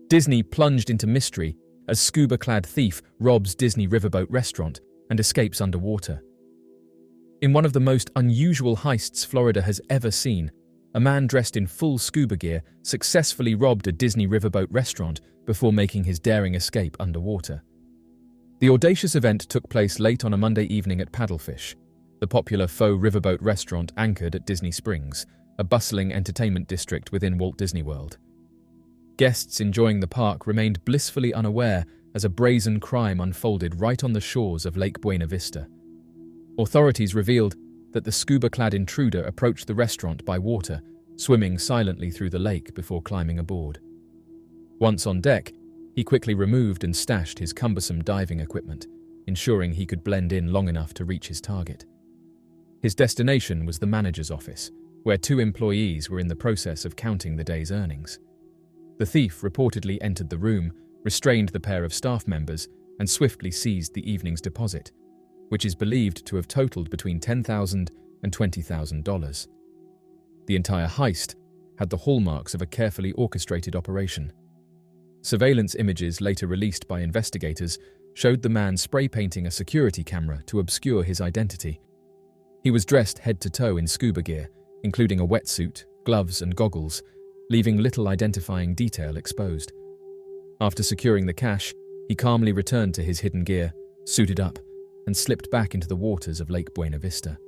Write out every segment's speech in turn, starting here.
Disney plunged into mystery as scuba-clad thief robs Disney riverboat restaurant and escapes underwater. In one of the most unusual heists Florida has ever seen, a man dressed in full scuba gear successfully robbed a Disney riverboat restaurant before making his daring escape underwater. The audacious event took place late on a Monday evening at Paddlefish, the popular faux riverboat restaurant anchored at Disney Springs, a bustling entertainment district within Walt Disney World. Guests enjoying the park remained blissfully unaware as a brazen crime unfolded right on the shores of Lake Buena Vista. Authorities revealed that the scuba-clad intruder approached the restaurant by water, swimming silently through the lake before climbing aboard. Once on deck, he quickly removed and stashed his cumbersome diving equipment, ensuring he could blend in long enough to reach his target. His destination was the manager's office, where 2 employees were in the process of counting the day's earnings. The thief reportedly entered the room, restrained the pair of staff members, and swiftly seized the evening's deposit, which is believed to have totaled between $10,000 and $20,000. The entire heist had the hallmarks of a carefully orchestrated operation. Surveillance images later released by investigators showed the man spray painting a security camera to obscure his identity. He was dressed head to toe in scuba gear, including a wetsuit, gloves, and goggles, leaving little identifying detail exposed. After securing the cash, he calmly returned to his hidden gear, suited up, and slipped back into the waters of Lake Buena Vista.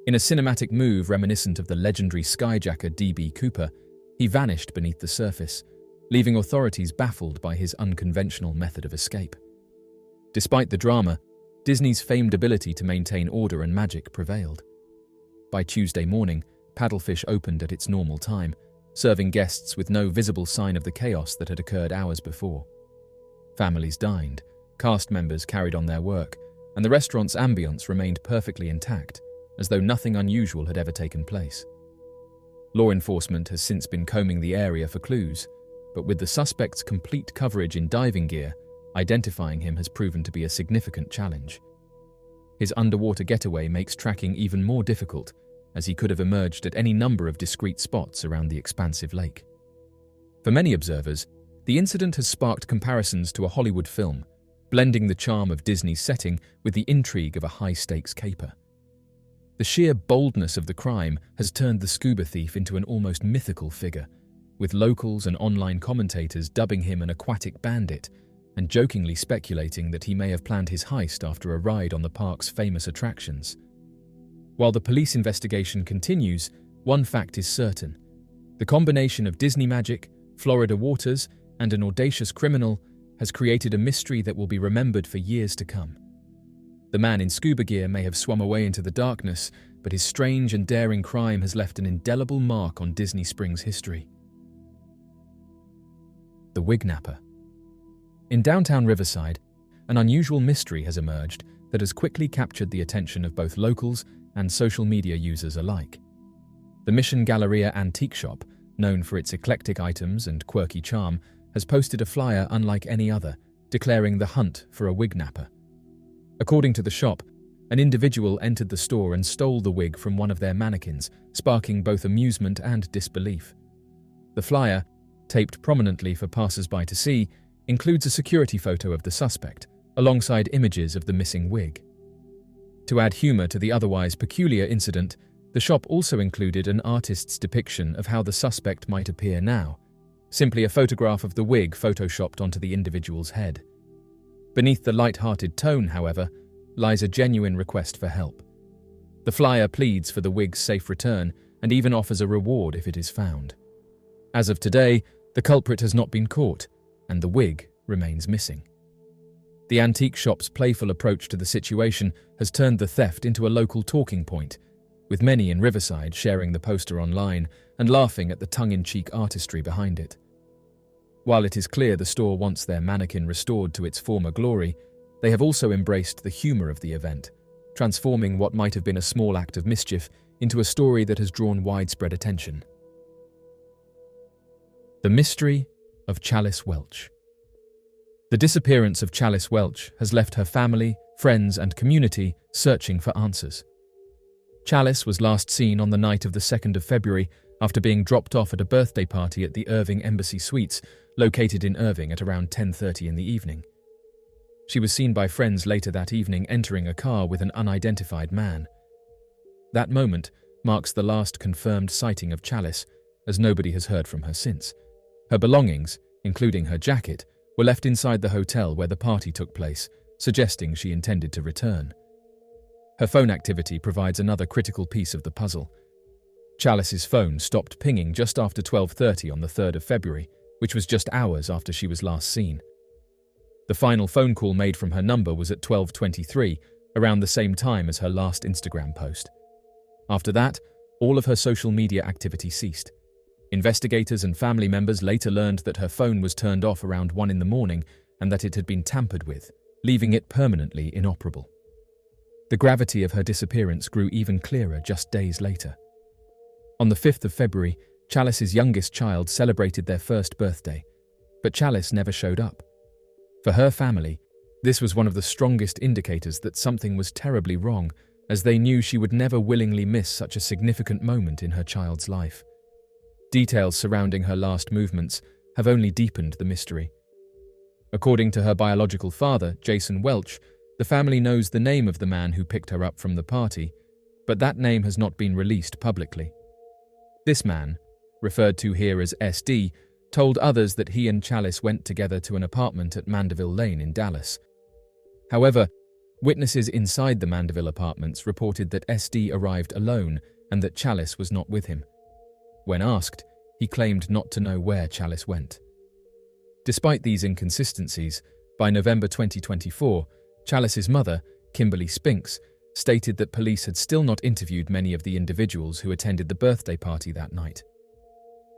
In a cinematic move reminiscent of the legendary skyjacker D.B. Cooper, he vanished beneath the surface, leaving authorities baffled by his unconventional method of escape. Despite the drama, Disney's famed ability to maintain order and magic prevailed. By Tuesday morning, Paddlefish opened at its normal time, serving guests with no visible sign of the chaos that had occurred hours before. Families dined, cast members carried on their work, and the restaurant's ambience remained perfectly intact, as though nothing unusual had ever taken place. Law enforcement has since been combing the area for clues, but with the suspect's complete coverage in diving gear, identifying him has proven to be a significant challenge. His underwater getaway makes tracking even more difficult, as he could have emerged at any number of discrete spots around the expansive lake. For many observers, the incident has sparked comparisons to a Hollywood film, blending the charm of Disney's setting with the intrigue of a high-stakes caper. The sheer boldness of the crime has turned the scuba thief into an almost mythical figure, with locals and online commentators dubbing him an aquatic bandit and jokingly speculating that he may have planned his heist after a ride on the park's famous attractions. While the police investigation continues, one fact is certain. The combination of Disney magic, Florida waters, and an audacious criminal has created a mystery that will be remembered for years to come. The man in scuba gear may have swum away into the darkness, but his strange and daring crime has left an indelible mark on Disney Springs history. The Wignapper. In downtown Riverside, an unusual mystery has emerged that has quickly captured the attention of both locals and social media users alike. The Mission Galleria antique shop, known for its eclectic items and quirky charm, has posted a flyer unlike any other, declaring the hunt for a wignapper. According to the shop, an individual entered the store and stole the wig from one of their mannequins, sparking both amusement and disbelief. The flyer, taped prominently for passers-by to see, includes a security photo of the suspect, alongside images of the missing wig. To add humor to the otherwise peculiar incident, the shop also included an artist's depiction of how the suspect might appear now, simply a photograph of the wig photoshopped onto the individual's head. Beneath the light-hearted tone, however, lies a genuine request for help. The flyer pleads for the wig's safe return and even offers a reward if it is found. As of today, the culprit has not been caught, and the wig remains missing. The antique shop's playful approach to the situation has turned the theft into a local talking point, with many in Riverside sharing the poster online and laughing at the tongue-in-cheek artistry behind it. While it is clear the store wants their mannequin restored to its former glory, they have also embraced the humor of the event, transforming what might have been a small act of mischief into a story that has drawn widespread attention. The mystery of Chalice Welch. The disappearance of Chalice Welch has left her family, friends, and community searching for answers. Chalice was last seen on the night of the 2nd of February after being dropped off at a birthday party at the Irving Embassy Suites, located in Irving, at around 10:30 in the evening. She was seen by friends later that evening entering a car with an unidentified man. That moment marks the last confirmed sighting of Chalice, as nobody has heard from her since. Her belongings, including her jacket, were left inside the hotel where the party took place, suggesting she intended to return. Her phone activity provides another critical piece of the puzzle. Chalice's phone stopped pinging just after 12:30 on the 3rd of February, which was just hours after she was last seen. The final phone call made from her number was at 12:23, around the same time as her last Instagram post. After that, all of her social media activity ceased. Investigators and family members later learned that her phone was turned off around 1 in the morning and that it had been tampered with, leaving it permanently inoperable. The gravity of her disappearance grew even clearer just days later. On the 5th of February, Chalice's youngest child celebrated their first birthday, but Chalice never showed up. For her family, this was one of the strongest indicators that something was terribly wrong, as they knew she would never willingly miss such a significant moment in her child's life. Details surrounding her last movements have only deepened the mystery. According to her biological father, Jason Welch, the family knows the name of the man who picked her up from the party, but that name has not been released publicly. This man, referred to here as SD, told others that he and Chalice went together to an apartment at Mandeville Lane in Dallas. However, witnesses inside the Mandeville apartments reported that SD arrived alone and that Chalice was not with him. When asked, he claimed not to know where Chalice went. Despite these inconsistencies, by November 2024, Chalice's mother, Kimberly Spinks, stated that police had still not interviewed many of the individuals who attended the birthday party that night.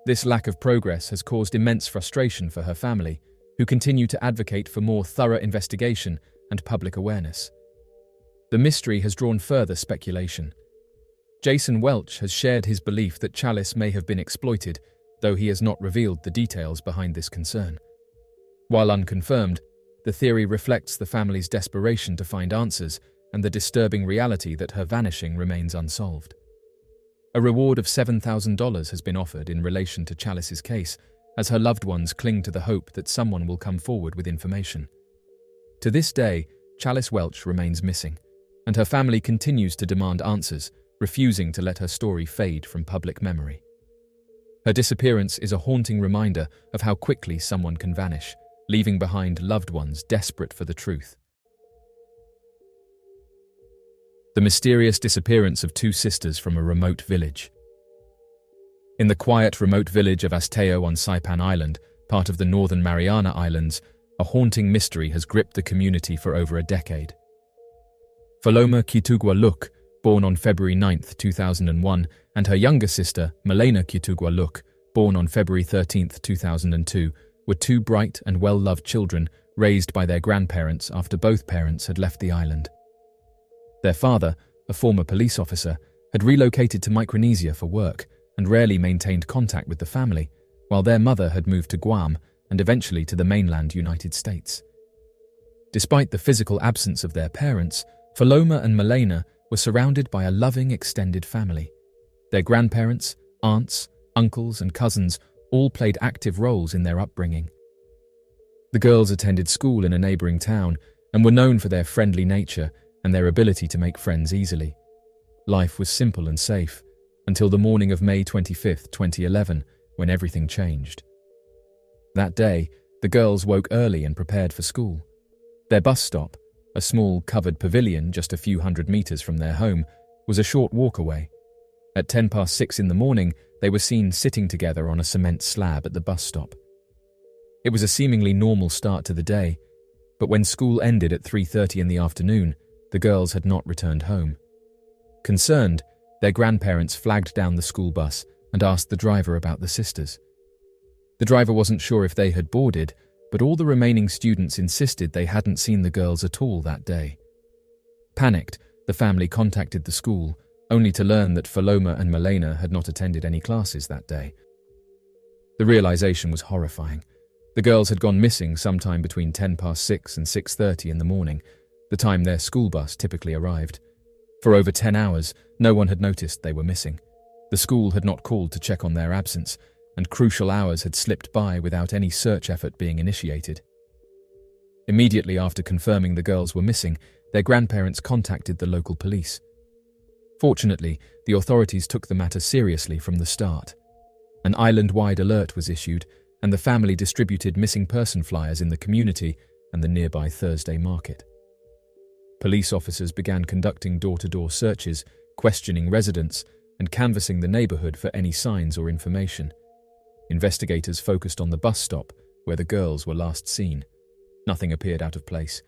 This lack of progress has caused immense frustration for her family, who continue to advocate for more thorough investigation and public awareness. The mystery has drawn further speculation. Jason Welch has shared his belief that Chalice may have been exploited, though he has not revealed the details behind this concern. While unconfirmed, the theory reflects the family's desperation to find answers and the disturbing reality that her vanishing remains unsolved. A reward of $7,000 has been offered in relation to Chalice's case, as her loved ones cling to the hope that someone will come forward with information. To this day, Chalice Welch remains missing, and her family continues to demand answers, refusing to let her story fade from public memory. Her disappearance is a haunting reminder of how quickly someone can vanish, leaving behind loved ones desperate for the truth. The mysterious disappearance of two sisters from a remote village. In the quiet, remote village of Asteo on Saipan Island, part of the Northern Mariana Islands, a haunting mystery has gripped the community for over a decade. Faloma Kitugwa Luk, born on February 9, 2001, and her younger sister, Milena Kitugwa Luk, born on February 13, 2002, were two bright and well-loved children raised by their grandparents after both parents had left the island. Their father, a former police officer, had relocated to Micronesia for work and rarely maintained contact with the family, while their mother had moved to Guam and eventually to the mainland United States. Despite the physical absence of their parents, Faloma and Milena were surrounded by a loving extended family. Their grandparents, aunts, uncles, and cousins all played active roles in their upbringing. The girls attended school in a neighboring town and were known for their friendly nature and their ability to make friends easily. Life was simple and safe, until the morning of May 25, 2011, when everything changed. That day, the girls woke early and prepared for school. Their bus stop, a small covered pavilion just a few hundred meters from their home, was a short walk away. At 6:10 in the morning, they were seen sitting together on a cement slab at the bus stop. It was a seemingly normal start to the day, but when school ended at 3:30 in the afternoon, the girls had not returned home. Concerned, their grandparents flagged down the school bus and asked the driver about the sisters. The driver wasn't sure if they had boarded, but all the remaining students insisted they hadn't seen the girls at all that day. Panicked, the family contacted the school, only to learn that Faloma and Milena had not attended any classes that day. The realization was horrifying. The girls had gone missing sometime between 6:10 and 6:30 in the morning, the time their school bus typically arrived. For over 10 hours, no one had noticed they were missing. The school had not called to check on their absence, and crucial hours had slipped by without any search effort being initiated. Immediately after confirming the girls were missing, their grandparents contacted the local police. Fortunately, the authorities took the matter seriously from the start. An island-wide alert was issued, and the family distributed missing person flyers in the community and the nearby Thursday market. Police officers began conducting door-to-door searches, questioning residents, and canvassing the neighborhood for any signs or information. Investigators focused on the bus stop, where the girls were last seen. Nothing appeared out of place.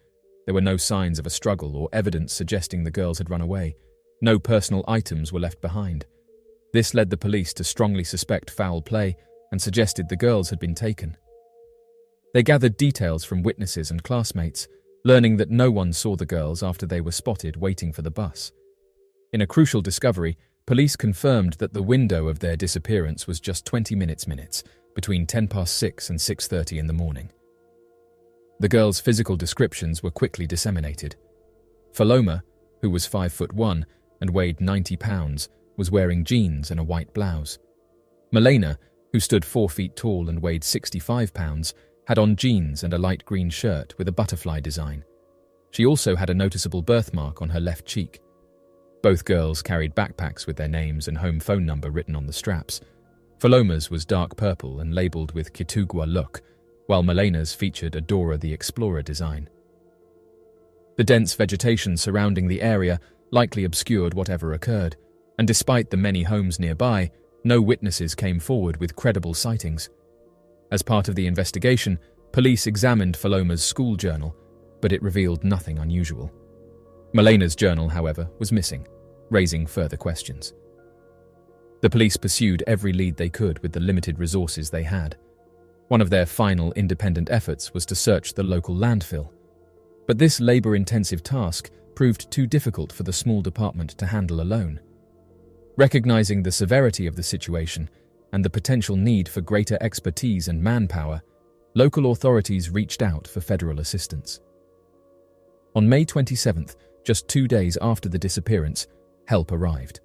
There were no signs of a struggle or evidence suggesting the girls had run away. No personal items were left behind. This led the police to strongly suspect foul play and suggested the girls had been taken. They gathered details from witnesses and classmates, learning that no one saw the girls after they were spotted waiting for the bus. In a crucial discovery, police confirmed that the window of their disappearance was just 20 minutes, between 6:10 and 6:30 in the morning. The girls' physical descriptions were quickly disseminated. Faloma, who was 5'1" and weighed 90 pounds, was wearing jeans and a white blouse. Milena, who stood 4 feet tall and weighed 65 pounds, had on jeans and a light green shirt with a butterfly design. She also had a noticeable birthmark on her left cheek. Both girls carried backpacks with their names and home phone number written on the straps. Faloma's was dark purple and labelled with Kitugwa Look, while Milena's featured a Dora the Explorer design. The dense vegetation surrounding the area likely obscured whatever occurred, and despite the many homes nearby, no witnesses came forward with credible sightings. As part of the investigation, police examined Faloma's school journal, but it revealed nothing unusual. Milena's journal, however, was missing, raising further questions. The police pursued every lead they could with the limited resources they had. One of their final independent efforts was to search the local landfill. But this labor-intensive task proved too difficult for the small department to handle alone. Recognizing the severity of the situation and the potential need for greater expertise and manpower, local authorities reached out for federal assistance. On May 27th, just 2 days after the disappearance, help arrived.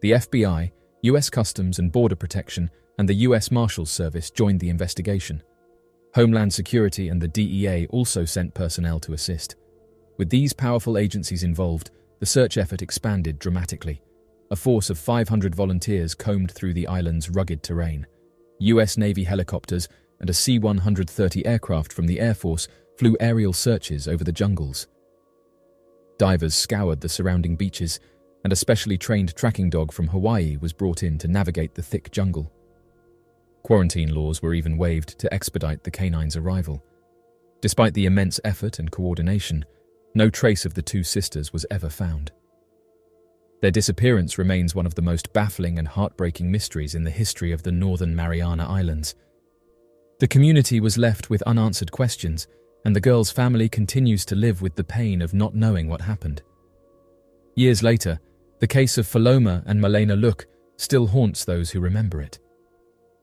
The FBI, U.S. Customs and Border Protection, and the U.S. Marshals Service joined the investigation. Homeland Security and the DEA also sent personnel to assist. With these powerful agencies involved, the search effort expanded dramatically. A force of 500 volunteers combed through the island's rugged terrain. U.S. Navy helicopters and a C-130 aircraft from the Air Force flew aerial searches over the jungles. Divers scoured the surrounding beaches, and a specially trained tracking dog from Hawaii was brought in to navigate the thick jungle. Quarantine laws were even waived to expedite the canine's arrival. Despite the immense effort and coordination, no trace of the two sisters was ever found. Their disappearance remains one of the most baffling and heartbreaking mysteries in the history of the Northern Mariana Islands. The community was left with unanswered questions, and the girl's family continues to live with the pain of not knowing what happened. Years later, the case of Faloma and Milena Look still haunts those who remember it.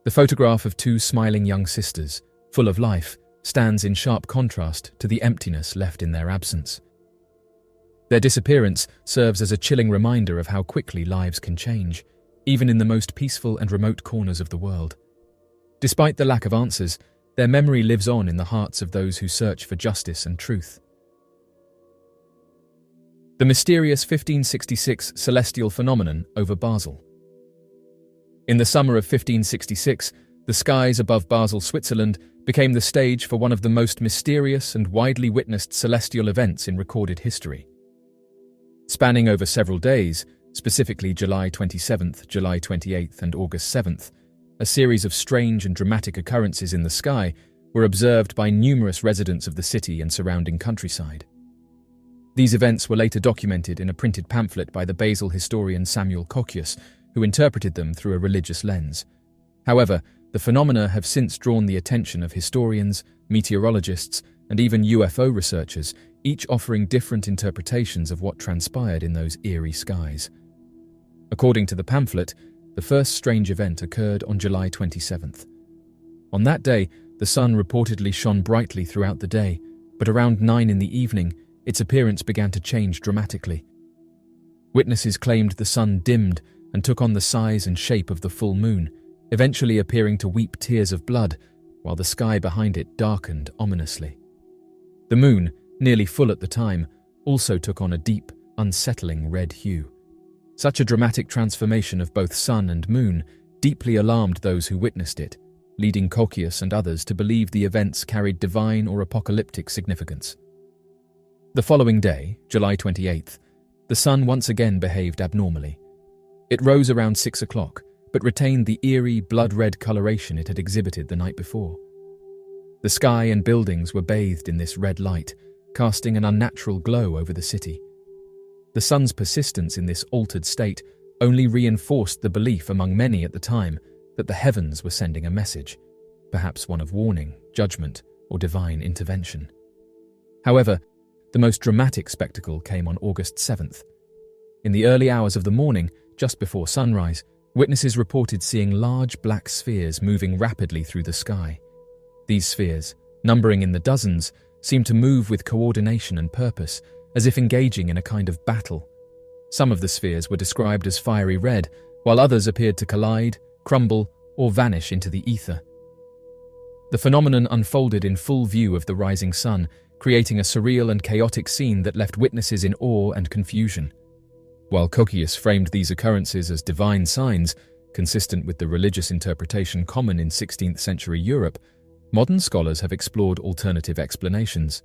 The photograph of two smiling young sisters, full of life, stands in sharp contrast to the emptiness left in their absence. Their disappearance serves as a chilling reminder of how quickly lives can change, even in the most peaceful and remote corners of the world. Despite the lack of answers, their memory lives on in the hearts of those who search for justice and truth. The mysterious 1566 celestial phenomenon over Basel. In the summer of 1566, the skies above Basel, Switzerland, became the stage for one of the most mysterious and widely witnessed celestial events in recorded history. Spanning over several days, specifically July 27th, July 28th, and August 7th, a series of strange and dramatic occurrences in the sky were observed by numerous residents of the city and surrounding countryside. These events were later documented in a printed pamphlet by the Basel historian Samuel Coccius, who interpreted them through a religious lens. However, the phenomena have since drawn the attention of historians, meteorologists, and even UFO researchers, each offering different interpretations of what transpired in those eerie skies. According to the pamphlet, the first strange event occurred on July 27th. On that day, the sun reportedly shone brightly throughout the day, but around 9 in the evening, its appearance began to change dramatically. Witnesses claimed the sun dimmed and took on the size and shape of the full moon, eventually appearing to weep tears of blood, while the sky behind it darkened ominously. The moon, nearly full at the time, also took on a deep, unsettling red hue. Such a dramatic transformation of both sun and moon deeply alarmed those who witnessed it, leading Colchius and others to believe the events carried divine or apocalyptic significance. The following day, July 28th, the sun once again behaved abnormally. It rose around 6 o'clock, but retained the eerie, blood-red coloration it had exhibited the night before. The sky and buildings were bathed in this red light, casting an unnatural glow over the city. The sun's persistence in this altered state only reinforced the belief among many at the time that the heavens were sending a message, perhaps one of warning, judgment, or divine intervention. However, the most dramatic spectacle came on August 7th. In the early hours of the morning, just before sunrise, witnesses reported seeing large black spheres moving rapidly through the sky. These spheres, numbering in the dozens, seemed to move with coordination and purpose, as if engaging in a kind of battle. Some of the spheres were described as fiery red, while others appeared to collide, crumble, or vanish into the ether. The phenomenon unfolded in full view of the rising sun, creating a surreal and chaotic scene that left witnesses in awe and confusion. While Colchius framed these occurrences as divine signs, consistent with the religious interpretation common in 16th century Europe, modern scholars have explored alternative explanations.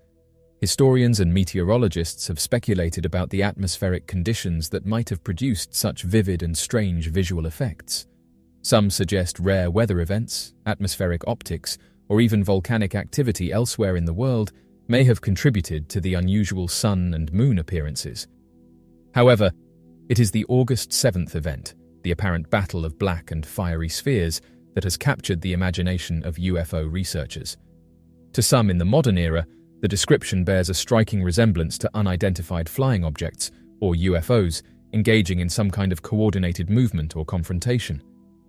Historians and meteorologists have speculated about the atmospheric conditions that might have produced such vivid and strange visual effects. Some suggest rare weather events, atmospheric optics, or even volcanic activity elsewhere in the world may have contributed to the unusual sun and moon appearances. However, it is the August 7th event, the apparent battle of black and fiery spheres, that has captured the imagination of UFO researchers. To some in the modern era, the description bears a striking resemblance to unidentified flying objects, or UFOs, engaging in some kind of coordinated movement or confrontation.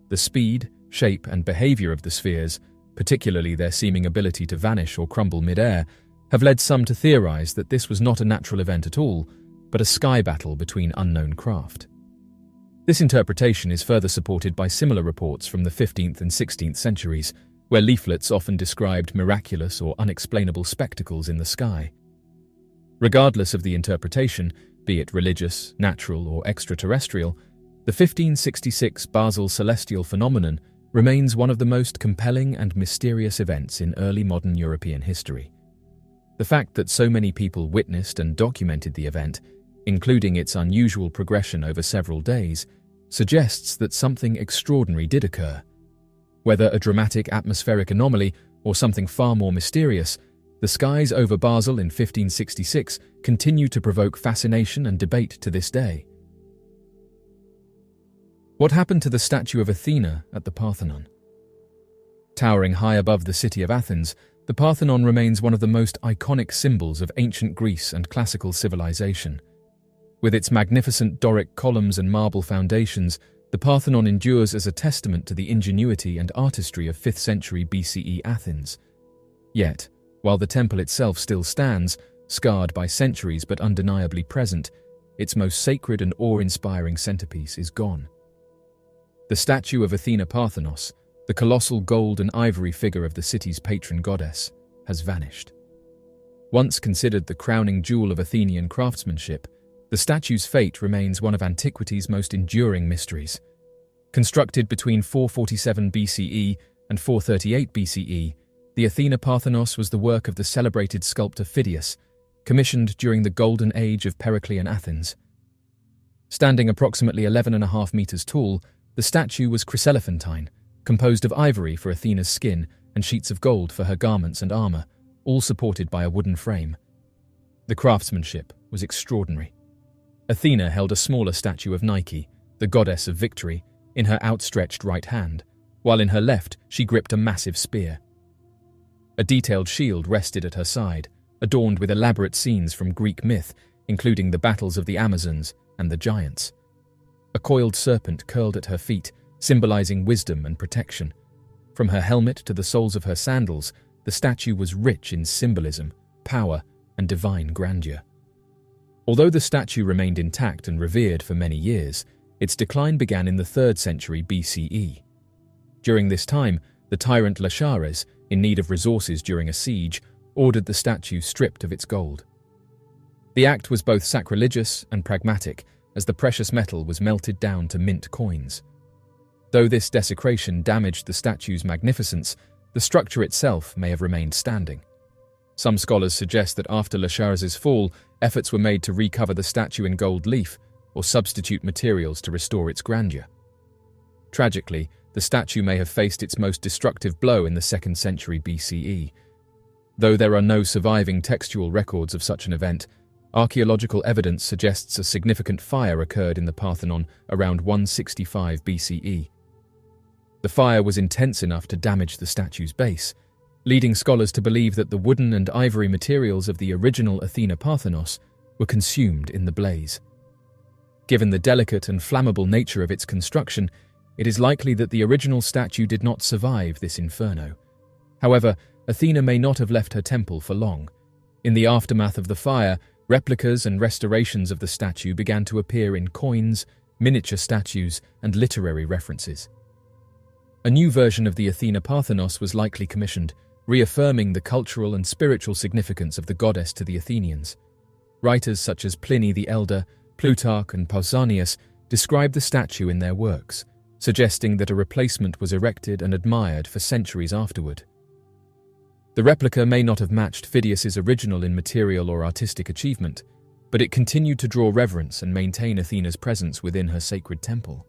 The speed, shape, and behavior of the spheres, particularly their seeming ability to vanish or crumble mid-air, have led some to theorize that this was not a natural event at all, but a sky battle between unknown craft. This interpretation is further supported by similar reports from the 15th and 16th centuries, where leaflets often described miraculous or unexplainable spectacles in the sky. Regardless of the interpretation, be it religious, natural, or extraterrestrial, the 1566 Basel celestial phenomenon remains one of the most compelling and mysterious events in early modern European history. The fact that so many people witnessed and documented the event, including its unusual progression over several days, suggests that something extraordinary did occur. Whether a dramatic atmospheric anomaly or something far more mysterious, the skies over Basel in 1566 continue to provoke fascination and debate to this day. What happened to the statue of Athena at the Parthenon? Towering high above the city of Athens, the Parthenon remains one of the most iconic symbols of ancient Greece and classical civilization. With its magnificent Doric columns and marble foundations, the Parthenon endures as a testament to the ingenuity and artistry of 5th century BCE Athens. Yet, while the temple itself still stands, scarred by centuries but undeniably present, its most sacred and awe-inspiring centerpiece is gone. The statue of Athena Parthenos, the colossal gold and ivory figure of the city's patron goddess, has vanished. Once considered the crowning jewel of Athenian craftsmanship, the statue's fate remains one of antiquity's most enduring mysteries. Constructed between 447 BCE and 438 BCE, the Athena Parthenos was the work of the celebrated sculptor Phidias, commissioned during the golden age of Periclean Athens. Standing approximately 11.5 meters tall, the statue was chryselephantine, composed of ivory for Athena's skin and sheets of gold for her garments and armor, all supported by a wooden frame. The craftsmanship was extraordinary. Athena held a smaller statue of Nike, the goddess of victory, in her outstretched right hand, while in her left she gripped a massive spear. A detailed shield rested at her side, adorned with elaborate scenes from Greek myth, including the battles of the Amazons and the giants. A coiled serpent curled at her feet, symbolizing wisdom and protection. From her helmet to the soles of her sandals, the statue was rich in symbolism, power, and divine grandeur. Although the statue remained intact and revered for many years, its decline began in the 3rd century BCE. During this time, the tyrant Lascaris, in need of resources during a siege, ordered the statue stripped of its gold. The act was both sacrilegious and pragmatic, as the precious metal was melted down to mint coins. Though this desecration damaged the statue's magnificence, the structure itself may have remained standing. Some scholars suggest that after Lascaris's fall, efforts were made to recover the statue in gold leaf or substitute materials to restore its grandeur. Tragically, the statue may have faced its most destructive blow in the 2nd century BCE. Though there are no surviving textual records of such an event, archaeological evidence suggests a significant fire occurred in the Parthenon around 165 BCE. The fire was intense enough to damage the statue's base, leading scholars to believe that the wooden and ivory materials of the original Athena Parthenos were consumed in the blaze. Given the delicate and flammable nature of its construction, it is likely that the original statue did not survive this inferno. However, Athena may not have left her temple for long. In the aftermath of the fire, replicas and restorations of the statue began to appear in coins, miniature statues, and literary references. A new version of the Athena Parthenos was likely commissioned, reaffirming the cultural and spiritual significance of the goddess to the Athenians. Writers such as Pliny the Elder, Plutarch, and Pausanias describe the statue in their works, suggesting that a replacement was erected and admired for centuries afterward. The replica may not have matched Phidias's original in material or artistic achievement, but it continued to draw reverence and maintain Athena's presence within her sacred temple.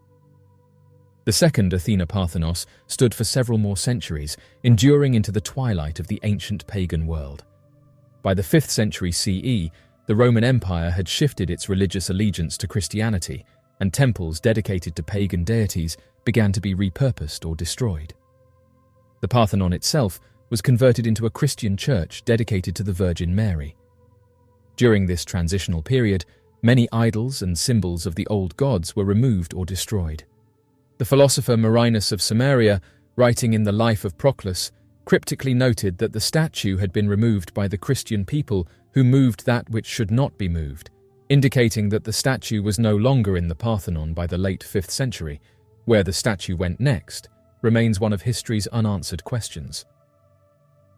The second Athena Parthenos stood for several more centuries, enduring into the twilight of the ancient pagan world. By the 5th century CE, the Roman Empire had shifted its religious allegiance to Christianity, and temples dedicated to pagan deities began to be repurposed or destroyed. The Parthenon itself was converted into a Christian church dedicated to the Virgin Mary. During this transitional period, many idols and symbols of the old gods were removed or destroyed. The philosopher Marinus of Samaria, writing in the Life of Proclus, cryptically noted that the statue had been removed by the Christian people who moved that which should not be moved, indicating that the statue was no longer in the Parthenon by the late 5th century. Where the statue went next remains one of history's unanswered questions.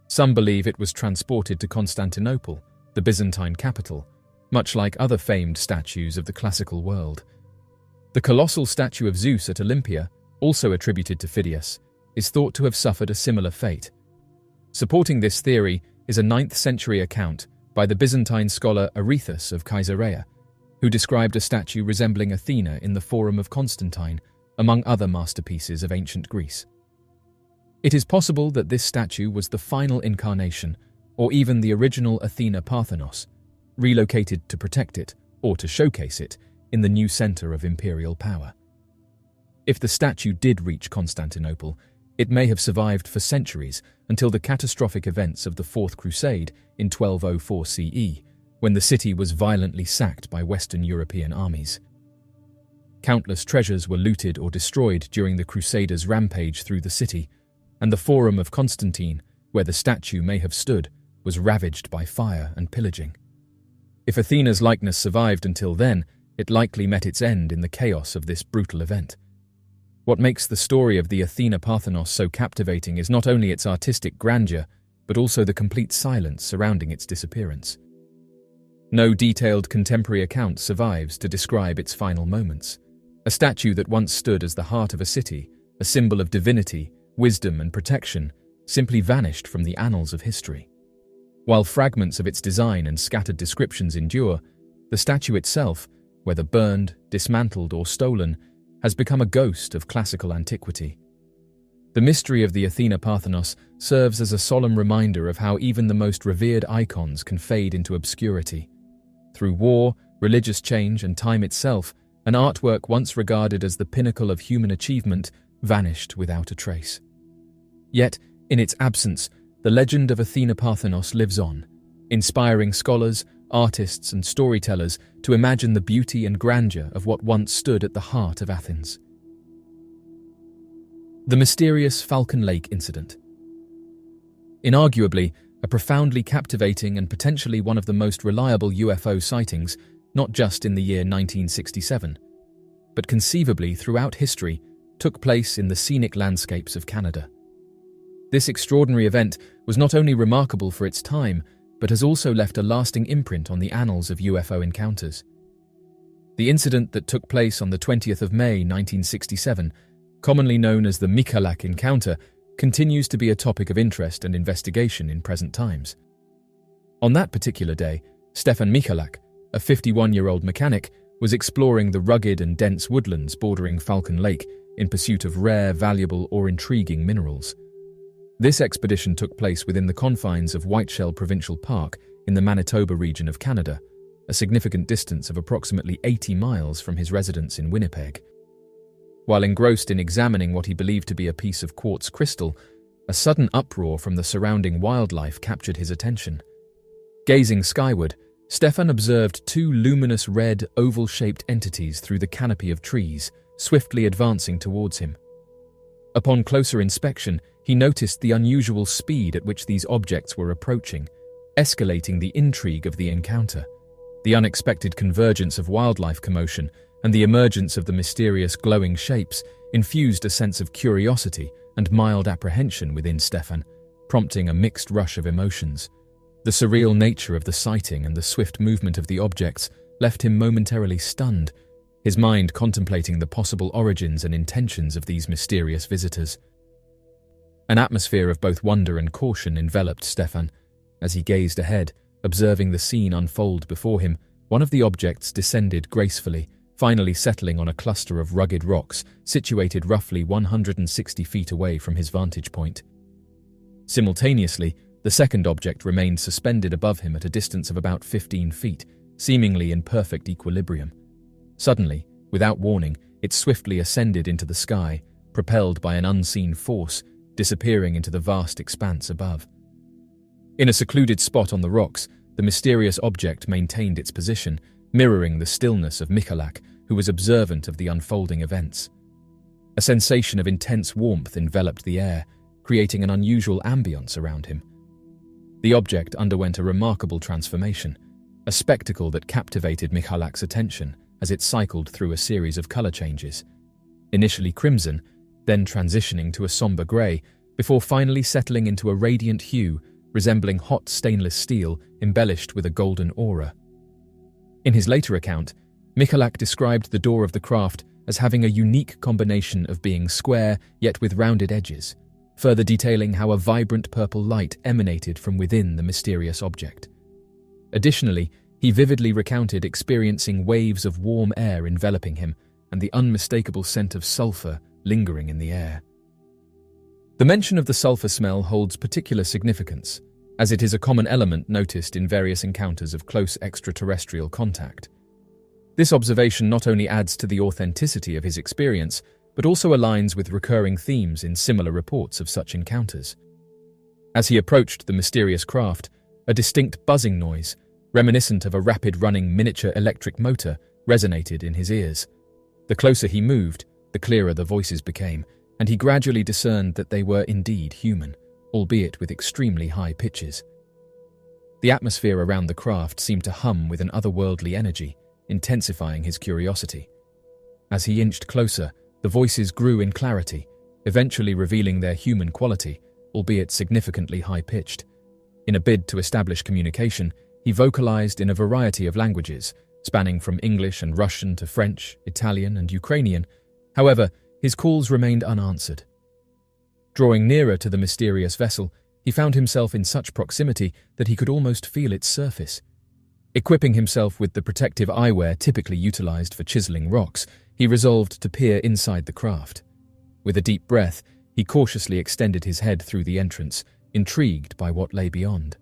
Some believe it was transported to Constantinople, the Byzantine capital, much like other famed statues of the classical world. The colossal statue of Zeus at Olympia, also attributed to Phidias, is thought to have suffered a similar fate. Supporting this theory is a 9th century account by the Byzantine scholar Arethus of Caesarea, who described a statue resembling Athena in the Forum of Constantine, among other masterpieces of ancient Greece. It is possible that this statue was the final incarnation, or even the original Athena Parthenos, relocated to protect it, or to showcase it, in the new center of imperial power. If the statue did reach Constantinople, it may have survived for centuries until the catastrophic events of the Fourth Crusade in 1204 CE, when the city was violently sacked by Western European armies. Countless treasures were looted or destroyed during the Crusaders' rampage through the city, and the Forum of Constantine, where the statue may have stood, was ravaged by fire and pillaging. If Athena's likeness survived until then, it likely met its end in the chaos of this brutal event. What makes the story of the Athena Parthenos so captivating is not only its artistic grandeur, but also the complete silence surrounding its disappearance. No detailed contemporary account survives to describe its final moments. A statue that once stood as the heart of a city, a symbol of divinity, wisdom, and protection, simply vanished from the annals of history. While fragments of its design and scattered descriptions endure, the statue itself, whether burned, dismantled, or stolen, has become a ghost of classical antiquity. The mystery of the Athena Parthenos serves as a solemn reminder of how even the most revered icons can fade into obscurity. Through war, religious change, and time itself, an artwork once regarded as the pinnacle of human achievement vanished without a trace. Yet, in its absence, the legend of Athena Parthenos lives on, inspiring scholars, artists, and storytellers to imagine the beauty and grandeur of what once stood at the heart of Athens. The mysterious Falcon Lake incident. Inarguably, a profoundly captivating and potentially one of the most reliable UFO sightings, not just in the year 1967. but conceivably throughout history, took place in the scenic landscapes of Canada. This extraordinary event was not only remarkable for its time, but has also left a lasting imprint on the annals of UFO encounters. The incident that took place on the 20th of May 1967, commonly known as the Michalak encounter, continues to be a topic of interest and investigation in present times. On that particular day, Stefan Michalak, a 51-year-old mechanic, was exploring the rugged and dense woodlands bordering Falcon Lake in pursuit of rare, valuable, or intriguing minerals. This expedition took place within the confines of Whiteshell Provincial Park in the Manitoba region of Canada, a significant distance of approximately 80 miles from his residence in Winnipeg. While engrossed in examining what he believed to be a piece of quartz crystal, a sudden uproar from the surrounding wildlife captured his attention. Gazing skyward, Stefan observed two luminous red, oval-shaped entities through the canopy of trees, swiftly advancing towards him. Upon closer inspection, he noticed the unusual speed at which these objects were approaching, escalating the intrigue of the encounter. The unexpected convergence of wildlife commotion and the emergence of the mysterious glowing shapes infused a sense of curiosity and mild apprehension within Stefan, prompting a mixed rush of emotions. The surreal nature of the sighting and the swift movement of the objects left him momentarily stunned, his mind contemplating the possible origins and intentions of these mysterious visitors. An atmosphere of both wonder and caution enveloped Stefan. As he gazed ahead, observing the scene unfold before him, one of the objects descended gracefully, finally settling on a cluster of rugged rocks situated roughly 160 feet away from his vantage point. Simultaneously, the second object remained suspended above him at a distance of about 15 feet, seemingly in perfect equilibrium. Suddenly, without warning, it swiftly ascended into the sky, propelled by an unseen force, disappearing into the vast expanse above. In a secluded spot on the rocks, the mysterious object maintained its position, mirroring the stillness of Michalak, who was observant of the unfolding events. A sensation of intense warmth enveloped the air, creating an unusual ambience around him. The object underwent a remarkable transformation, a spectacle that captivated Michalak's attention as it cycled through a series of color changes. Initially crimson, then transitioning to a somber grey, before finally settling into a radiant hue resembling hot stainless steel embellished with a golden aura. In his later account, Michalak described the door of the craft as having a unique combination of being square yet with rounded edges, further detailing how a vibrant purple light emanated from within the mysterious object. Additionally, he vividly recounted experiencing waves of warm air enveloping him and the unmistakable scent of sulfur lingering in the air. The mention of the sulfur smell holds particular significance, as it is a common element noticed in various encounters of close extraterrestrial contact. This observation not only adds to the authenticity of his experience, but also aligns with recurring themes in similar reports of such encounters. As he approached the mysterious craft, a distinct buzzing noise, reminiscent of a rapid-running miniature electric motor, resonated in his ears. The closer he moved, the clearer the voices became, and he gradually discerned that they were indeed human, albeit with extremely high pitches. The atmosphere around the craft seemed to hum with an otherworldly energy, intensifying his curiosity. As he inched closer, the voices grew in clarity, eventually revealing their human quality, albeit significantly high-pitched. In a bid to establish communication, he vocalized in a variety of languages, spanning from English and Russian to French, Italian, and Ukrainian. However, his calls remained unanswered. Drawing nearer to the mysterious vessel, he found himself in such proximity that he could almost feel its surface. Equipping himself with the protective eyewear typically utilized for chiseling rocks, he resolved to peer inside the craft. With a deep breath, he cautiously extended his head through the entrance, intrigued by what lay beyond.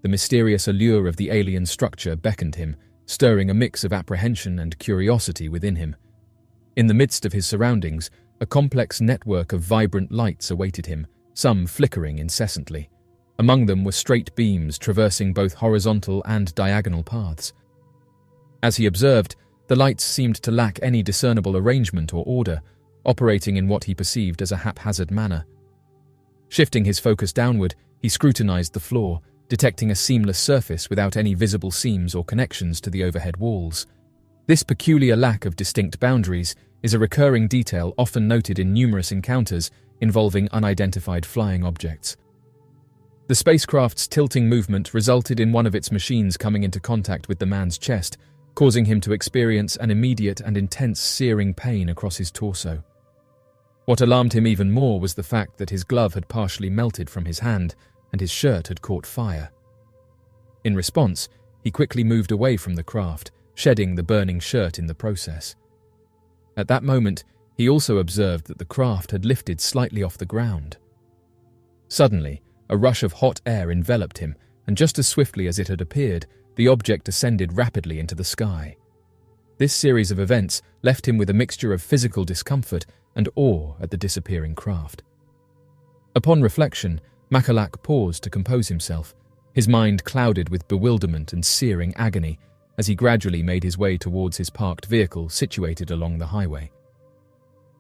The mysterious allure of the alien structure beckoned him, stirring a mix of apprehension and curiosity within him. In the midst of his surroundings, a complex network of vibrant lights awaited him, some flickering incessantly. Among them were straight beams traversing both horizontal and diagonal paths. As he observed, the lights seemed to lack any discernible arrangement or order, operating in what he perceived as a haphazard manner. Shifting his focus downward, he scrutinized the floor, detecting a seamless surface without any visible seams or connections to the overhead walls. This peculiar lack of distinct boundaries is a recurring detail often noted in numerous encounters involving unidentified flying objects. The spacecraft's tilting movement resulted in one of its machines coming into contact with the man's chest, causing him to experience an immediate and intense searing pain across his torso. What alarmed him even more was the fact that his glove had partially melted from his hand and his shirt had caught fire. In response, he quickly moved away from the craft, shedding the burning shirt in the process. At that moment, he also observed that the craft had lifted slightly off the ground. Suddenly, a rush of hot air enveloped him, and just as swiftly as it had appeared, the object ascended rapidly into the sky. This series of events left him with a mixture of physical discomfort and awe at the disappearing craft. Upon reflection, Michalak paused to compose himself, his mind clouded with bewilderment and searing agony as he gradually made his way towards his parked vehicle situated along the highway.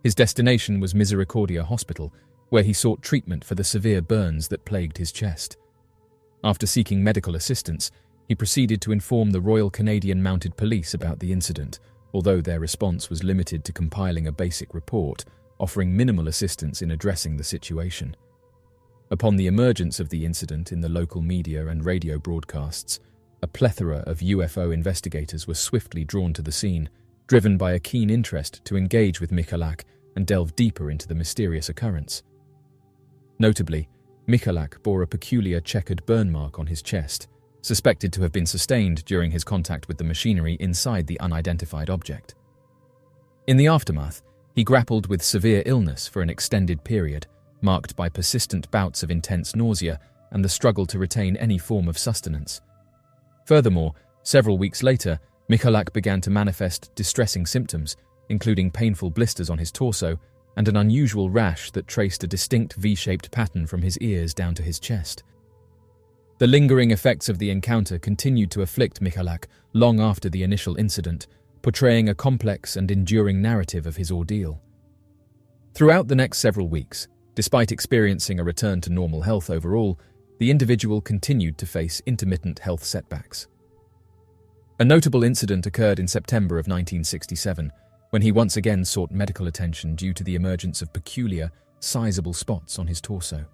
His destination was Misericordia Hospital, where he sought treatment for the severe burns that plagued his chest. After seeking medical assistance, he proceeded to inform the Royal Canadian Mounted Police about the incident, although their response was limited to compiling a basic report, offering minimal assistance in addressing the situation. Upon the emergence of the incident in the local media and radio broadcasts, a plethora of UFO investigators were swiftly drawn to the scene, driven by a keen interest to engage with Michalak and delve deeper into the mysterious occurrence. Notably, Michalak bore a peculiar checkered burn mark on his chest, suspected to have been sustained during his contact with the machinery inside the unidentified object. In the aftermath, he grappled with severe illness for an extended period, marked by persistent bouts of intense nausea and the struggle to retain any form of sustenance. Furthermore, several weeks later, Michalak began to manifest distressing symptoms, including painful blisters on his torso and an unusual rash that traced a distinct V-shaped pattern from his ears down to his chest. The lingering effects of the encounter continued to afflict Michalak long after the initial incident, portraying a complex and enduring narrative of his ordeal. Throughout the next several weeks, despite experiencing a return to normal health overall, the individual continued to face intermittent health setbacks. A notable incident occurred in September of 1967, when he once again sought medical attention due to the emergence of peculiar, sizable spots on his torso.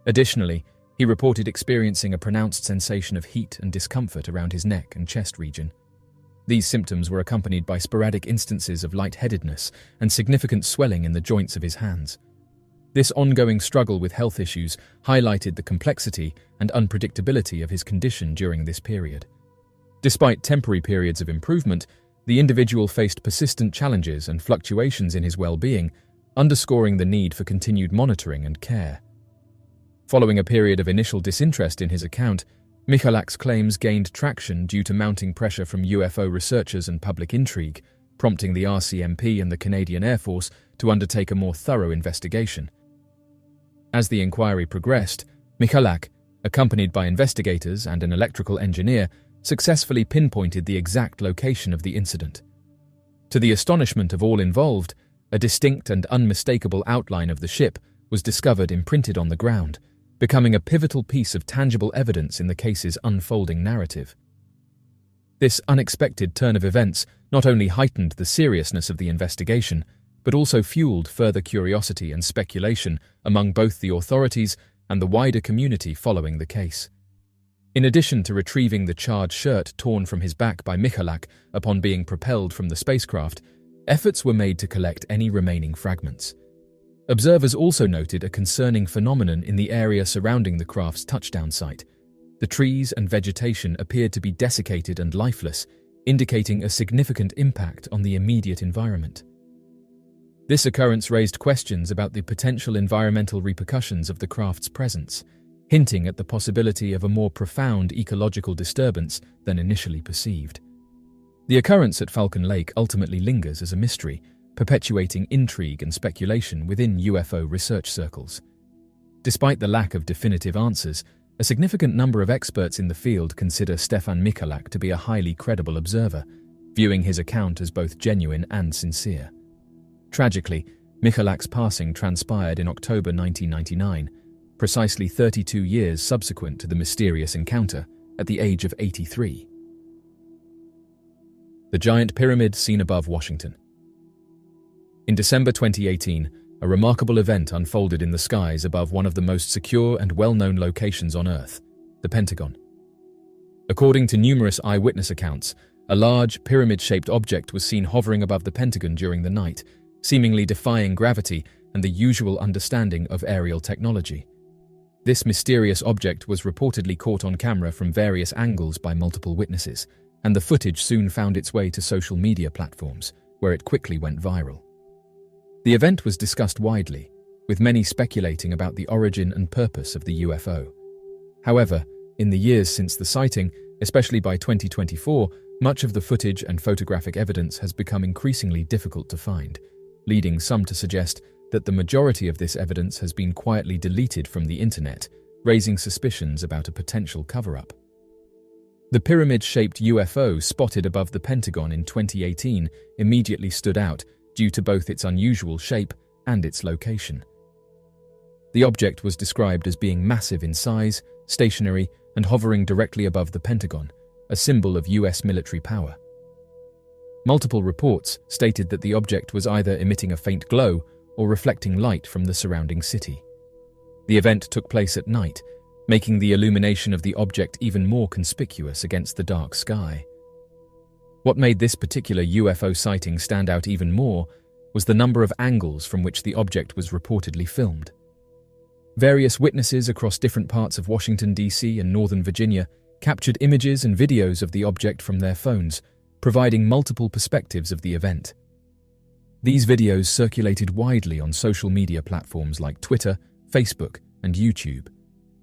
Additionally, he reported experiencing a pronounced sensation of heat and discomfort around his neck and chest region. These symptoms were accompanied by sporadic instances of lightheadedness and significant swelling in the joints of his hands. This ongoing struggle with health issues highlighted the complexity and unpredictability of his condition during this period. Despite temporary periods of improvement, the individual faced persistent challenges and fluctuations in his well-being, underscoring the need for continued monitoring and care. Following a period of initial disinterest in his account, Michalak's claims gained traction due to mounting pressure from UFO researchers and public intrigue, prompting the RCMP and the Canadian Air Force to undertake a more thorough investigation. As the inquiry progressed, Michalak, accompanied by investigators and an electrical engineer, successfully pinpointed the exact location of the incident. To the astonishment of all involved, a distinct and unmistakable outline of the ship was discovered imprinted on the ground, becoming a pivotal piece of tangible evidence in the case's unfolding narrative. This unexpected turn of events not only heightened the seriousness of the investigation, but also fueled further curiosity and speculation among both the authorities and the wider community following the case. In addition to retrieving the charred shirt torn from his back by Michalak upon being propelled from the spacecraft, efforts were made to collect any remaining fragments. Observers also noted a concerning phenomenon in the area surrounding the craft's touchdown site. The trees and vegetation appeared to be desiccated and lifeless, indicating a significant impact on the immediate environment. This occurrence raised questions about the potential environmental repercussions of the craft's presence, hinting at the possibility of a more profound ecological disturbance than initially perceived. The occurrence at Falcon Lake ultimately lingers as a mystery, perpetuating intrigue and speculation within UFO research circles. Despite the lack of definitive answers, a significant number of experts in the field consider Stefan Michalak to be a highly credible observer, viewing his account as both genuine and sincere. Tragically, Michalak's passing transpired in October 1999, precisely 32 years subsequent to the mysterious encounter, at the age of 83. the giant pyramid seen above Washington. In December 2018, a remarkable event unfolded in the skies above one of the most secure and well-known locations on Earth, the Pentagon. According to numerous eyewitness accounts, a large, pyramid-shaped object was seen hovering above the Pentagon during the night, seemingly defying gravity and the usual understanding of aerial technology. This mysterious object was reportedly caught on camera from various angles by multiple witnesses, and the footage soon found its way to social media platforms, where it quickly went viral. The event was discussed widely, with many speculating about the origin and purpose of the UFO. However, in the years since the sighting, especially by 2024, much of the footage and photographic evidence has become increasingly difficult to find, leading some to suggest that the majority of this evidence has been quietly deleted from the internet, raising suspicions about a potential cover-up. The pyramid-shaped UFO spotted above the Pentagon in 2018 immediately stood out due to both its unusual shape and its location. The object was described as being massive in size, stationary, and hovering directly above the Pentagon, a symbol of US military power. Multiple reports stated that the object was either emitting a faint glow or reflecting light from the surrounding city. The event took place at night, making the illumination of the object even more conspicuous against the dark sky. What made this particular UFO sighting stand out even more was the number of angles from which the object was reportedly filmed. Various witnesses across different parts of Washington, D.C. and Northern Virginia captured images and videos of the object from their phones, providing multiple perspectives of the event. These videos circulated widely on social media platforms like Twitter, Facebook, and YouTube.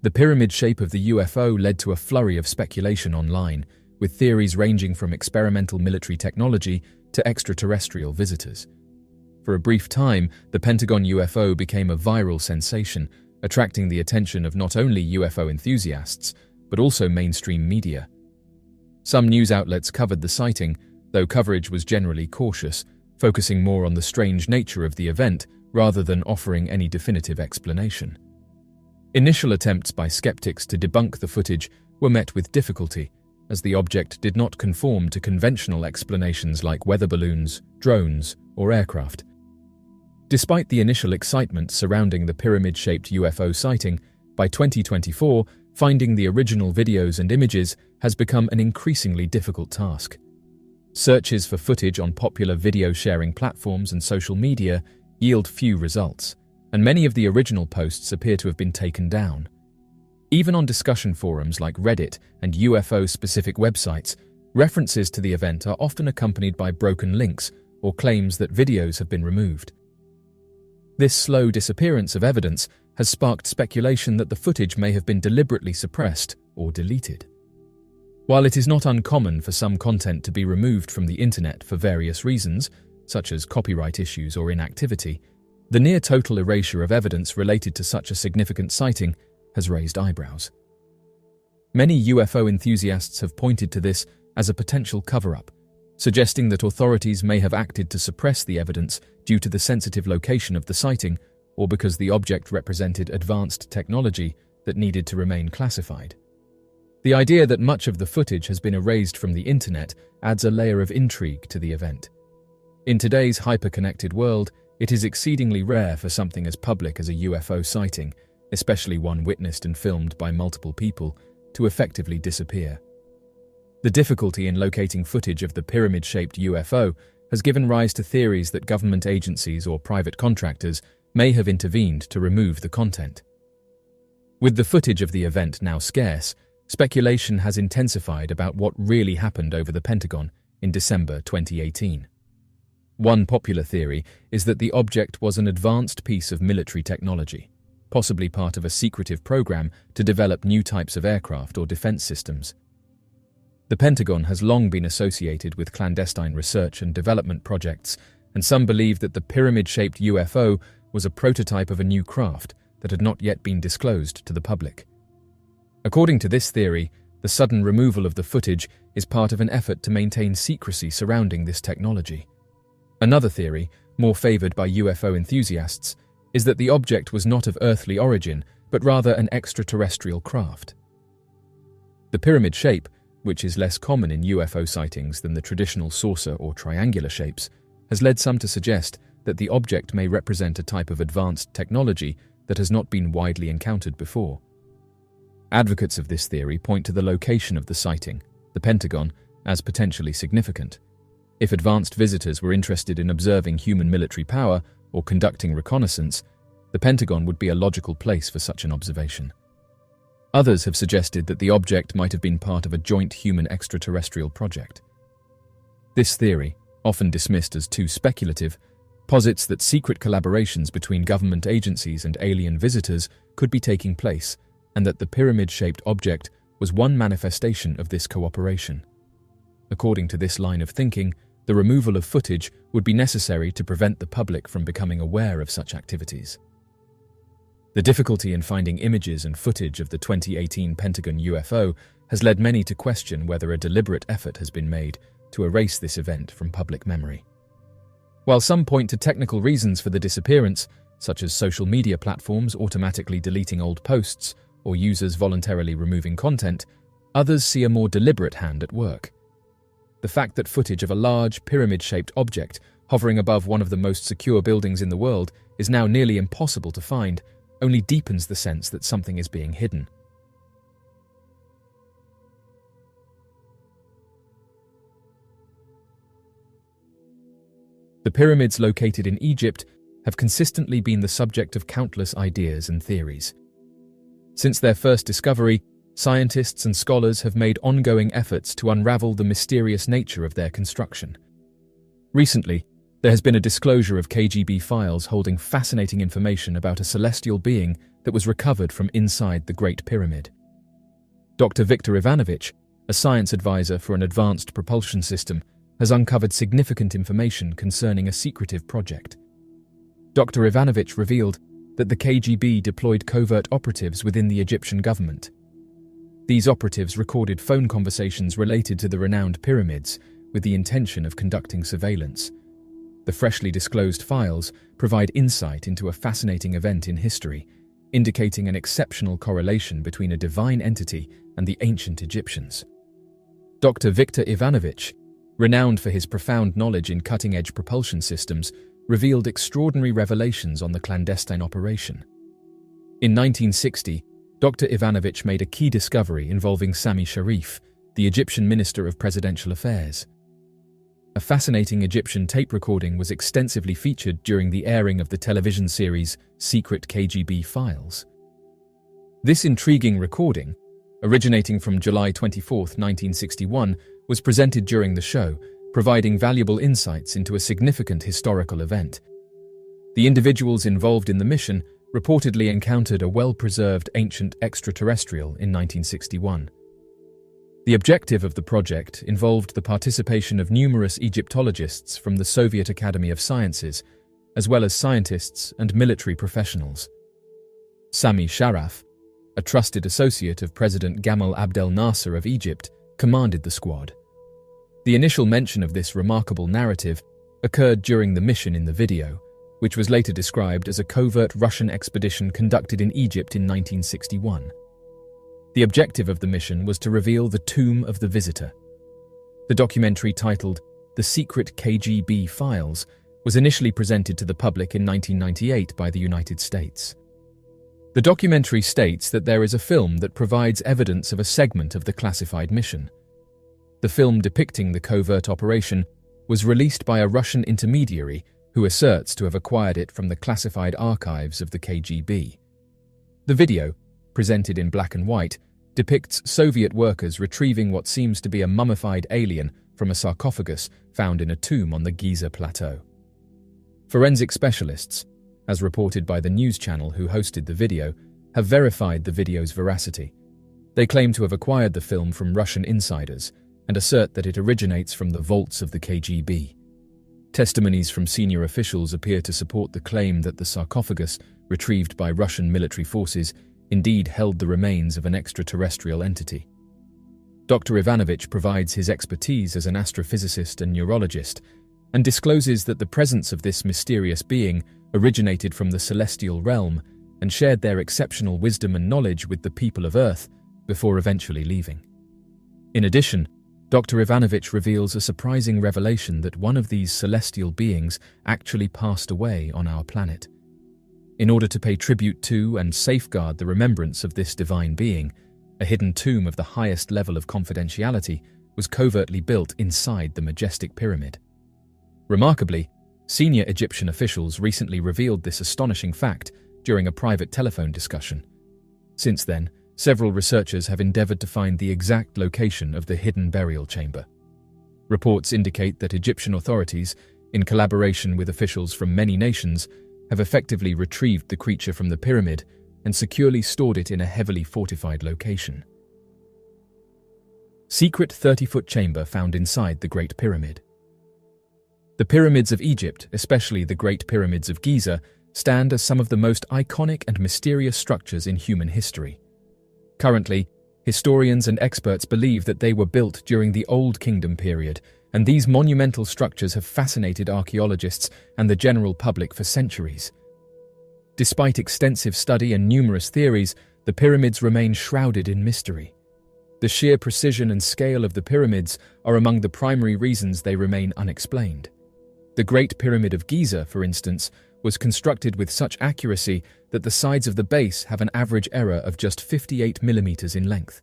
The pyramid shape of the UFO led to a flurry of speculation online, with theories ranging from experimental military technology to extraterrestrial visitors. For a brief time, the Pentagon UFO became a viral sensation, attracting the attention of not only UFO enthusiasts, but also mainstream media. Some news outlets covered the sighting, though coverage was generally cautious, focusing more on the strange nature of the event rather than offering any definitive explanation. Initial attempts by skeptics to debunk the footage were met with difficulty, as the object did not conform to conventional explanations like weather balloons, drones, or aircraft. Despite the initial excitement surrounding the pyramid-shaped UFO sighting, by 2024, finding the original videos and images has become an increasingly difficult task. Searches for footage on popular video-sharing platforms and social media yield few results, and many of the original posts appear to have been taken down. Even on discussion forums like Reddit and UFO-specific websites, references to the event are often accompanied by broken links or claims that videos have been removed. This slow disappearance of evidence has sparked speculation that the footage may have been deliberately suppressed or deleted. While it is not uncommon for some content to be removed from the internet for various reasons, such as copyright issues or inactivity, the near-total erasure of evidence related to such a significant sighting has raised eyebrows. Many UFO enthusiasts have pointed to this as a potential cover-up, suggesting that authorities may have acted to suppress the evidence due to the sensitive location of the sighting or because the object represented advanced technology that needed to remain classified. The idea that much of the footage has been erased from the internet adds a layer of intrigue to the event. In today's hyper-connected world, it is exceedingly rare for something as public as a UFO sighting, especially one witnessed and filmed by multiple people, to effectively disappear. The difficulty in locating footage of the pyramid-shaped UFO has given rise to theories that government agencies or private contractors may have intervened to remove the content. With the footage of the event now scarce, speculation has intensified about what really happened over the Pentagon in December 2018. One popular theory is that the object was an advanced piece of military technology, possibly part of a secretive program to develop new types of aircraft or defense systems. The Pentagon has long been associated with clandestine research and development projects, and some believe that the pyramid-shaped UFO was a prototype of a new craft that had not yet been disclosed to the public. According to this theory, the sudden removal of the footage is part of an effort to maintain secrecy surrounding this technology. Another theory, more favored by UFO enthusiasts, is that the object was not of earthly origin, but rather an extraterrestrial craft. The pyramid shape, which is less common in UFO sightings than the traditional saucer or triangular shapes, has led some to suggest that the object may represent a type of advanced technology that has not been widely encountered before. Advocates of this theory point to the location of the sighting, the Pentagon, as potentially significant. If advanced visitors were interested in observing human military power or conducting reconnaissance, the Pentagon would be a logical place for such an observation. Others have suggested that the object might have been part of a joint human extraterrestrial project. This theory, often dismissed as too speculative, posits that secret collaborations between government agencies and alien visitors could be taking place, and that the pyramid-shaped object was one manifestation of this cooperation. According to this line of thinking, the removal of footage would be necessary to prevent the public from becoming aware of such activities. The difficulty in finding images and footage of the 2018 Pentagon UFO has led many to question whether a deliberate effort has been made to erase this event from public memory. While some point to technical reasons for the disappearance, such as social media platforms automatically deleting old posts or users voluntarily removing content, others see a more deliberate hand at work. The fact that footage of a large, pyramid-shaped object hovering above one of the most secure buildings in the world is now nearly impossible to find only deepens the sense that something is being hidden. The pyramids located in Egypt have consistently been the subject of countless ideas and theories. Since their first discovery, scientists and scholars have made ongoing efforts to unravel the mysterious nature of their construction. Recently, there has been a disclosure of KGB files holding fascinating information about a celestial being that was recovered from inside the Great Pyramid. Dr. Viktor Ivanovich, a science advisor for an advanced propulsion system, has uncovered significant information concerning a secretive project. Dr. Ivanovich revealed that the KGB deployed covert operatives within the Egyptian government. These operatives recorded phone conversations related to the renowned pyramids with the intention of conducting surveillance. The freshly disclosed files provide insight into a fascinating event in history, indicating an exceptional correlation between a divine entity and the ancient Egyptians. Dr. Viktor Ivanovich, renowned for his profound knowledge in cutting-edge propulsion systems, revealed extraordinary revelations on the clandestine operation. In 1960, Dr. Ivanovich made a key discovery involving Sami Sharif, the Egyptian Minister of Presidential Affairs. A fascinating Egyptian tape recording was extensively featured during the airing of the television series Secret KGB Files. This intriguing recording, originating from July 24, 1961, was presented during the show, providing valuable insights into a significant historical event. The individuals involved in the mission reportedly encountered a well-preserved ancient extraterrestrial in 1961. The objective of the project involved the participation of numerous Egyptologists from the Soviet Academy of Sciences, as well as scientists and military professionals. Sami Sharaf, a trusted associate of President Gamal Abdel Nasser of Egypt, commanded the squad. The initial mention of this remarkable narrative occurred during the mission in the video, which was later described as a covert Russian expedition conducted in Egypt in 1961. The objective of the mission was to reveal the tomb of the visitor. The documentary, titled The Secret KGB Files, was initially presented to the public in 1998 by the United States. The documentary states that there is a film that provides evidence of a segment of the classified mission. The film depicting the covert operation was released by a Russian intermediary who asserts to have acquired it from the classified archives of the KGB. The video, presented in black and white, depicts Soviet workers retrieving what seems to be a mummified alien from a sarcophagus found in a tomb on the Giza Plateau. Forensic specialists, as reported by the news channel who hosted the video, have verified the video's veracity. They claim to have acquired the film from Russian insiders and assert that it originates from the vaults of the KGB. Testimonies from senior officials appear to support the claim that the sarcophagus, retrieved by Russian military forces, indeed held the remains of an extraterrestrial entity. Dr. Ivanovich provides his expertise as an astrophysicist and neurologist and discloses that the presence of this mysterious being originated from the celestial realm and shared their exceptional wisdom and knowledge with the people of Earth before eventually leaving. In addition, Dr. Ivanovich reveals a surprising revelation that one of these celestial beings actually passed away on our planet. In order to pay tribute to and safeguard the remembrance of this divine being, a hidden tomb of the highest level of confidentiality was covertly built inside the majestic pyramid. Remarkably, senior Egyptian officials recently revealed this astonishing fact during a private telephone discussion. Since then, several researchers have endeavored to find the exact location of the hidden burial chamber. Reports indicate that Egyptian authorities, in collaboration with officials from many nations, have effectively retrieved the creature from the pyramid and securely stored it in a heavily fortified location. Secret 30-foot chamber found inside the Great Pyramid. The pyramids of Egypt, especially the Great Pyramids of Giza, stand as some of the most iconic and mysterious structures in human history. Currently, historians and experts believe that they were built during the Old Kingdom period, and these monumental structures have fascinated archaeologists and the general public for centuries. Despite extensive study and numerous theories, the pyramids remain shrouded in mystery. The sheer precision and scale of the pyramids are among the primary reasons they remain unexplained. The Great Pyramid of Giza, for instance, was constructed with such accuracy that the sides of the base have an average error of just 58 millimeters in length.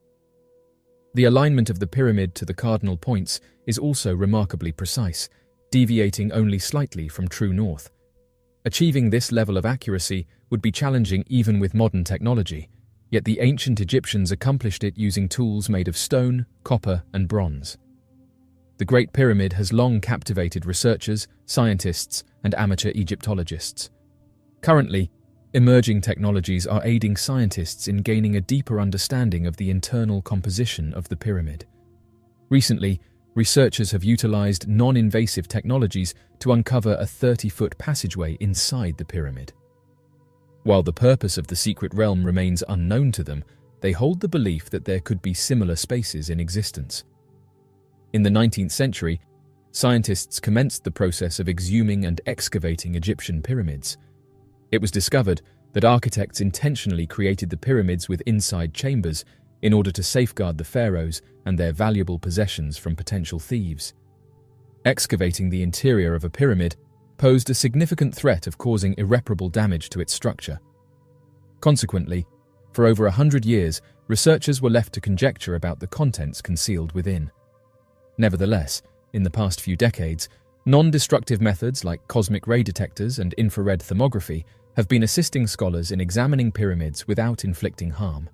The alignment of the pyramid to the cardinal points is also remarkably precise, deviating only slightly from true north. Achieving this level of accuracy would be challenging even with modern technology, yet the ancient Egyptians accomplished it using tools made of stone, copper, and bronze. The Great Pyramid has long captivated researchers, scientists, and amateur Egyptologists. Currently, emerging technologies are aiding scientists in gaining a deeper understanding of the internal composition of the pyramid. Recently, researchers have utilized non-invasive technologies to uncover a 30-foot passageway inside the pyramid. While the purpose of the secret realm remains unknown to them, they hold the belief that there could be similar spaces in existence. In the 19th century, scientists commenced the process of exhuming and excavating Egyptian pyramids. It was discovered that architects intentionally created the pyramids with inside chambers in order to safeguard the pharaohs and their valuable possessions from potential thieves. Excavating the interior of a pyramid posed a significant threat of causing irreparable damage to its structure. Consequently, for over 100 years, researchers were left to conjecture about the contents concealed within. Nevertheless, in the past few decades, non-destructive methods like cosmic ray detectors and infrared thermography have been assisting scholars in examining pyramids without inflicting harm.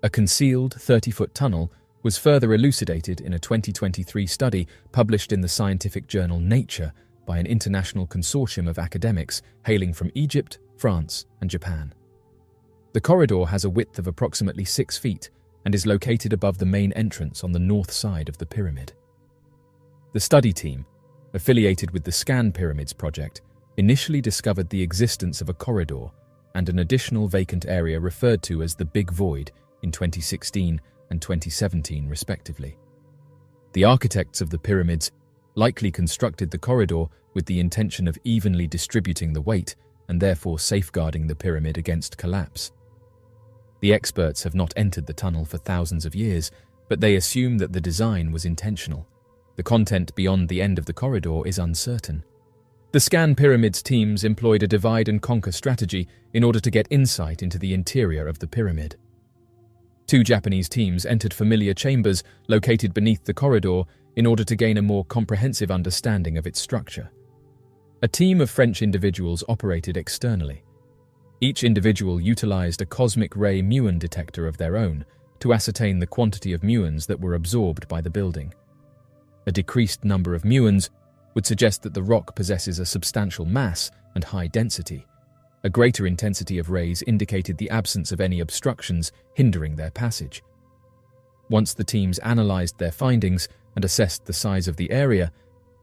A concealed 30-foot tunnel was further elucidated in a 2023 study published in the scientific journal Nature by an international consortium of academics hailing from Egypt, France, and Japan. The corridor has a width of approximately 6 feet and is located above the main entrance on the north side of the pyramid. The study team, affiliated with the Scan Pyramids project, initially discovered the existence of a corridor and an additional vacant area referred to as the Big Void in 2016 and 2017 respectively. The architects of the pyramids likely constructed the corridor with the intention of evenly distributing the weight and therefore safeguarding the pyramid against collapse. The experts have not entered the tunnel for thousands of years, but they assume that the design was intentional. The content beyond the end of the corridor is uncertain. The Scan Pyramids teams employed a divide-and-conquer strategy in order to get insight into the interior of the pyramid. 2 Japanese teams entered familiar chambers located beneath the corridor in order to gain a more comprehensive understanding of its structure. A team of French individuals operated externally. Each individual utilized a cosmic ray muon detector of their own to ascertain the quantity of muons that were absorbed by the building. A decreased number of muons would suggest that the rock possesses a substantial mass and high density. A greater intensity of rays indicated the absence of any obstructions hindering their passage. Once the teams analyzed their findings and assessed the size of the area,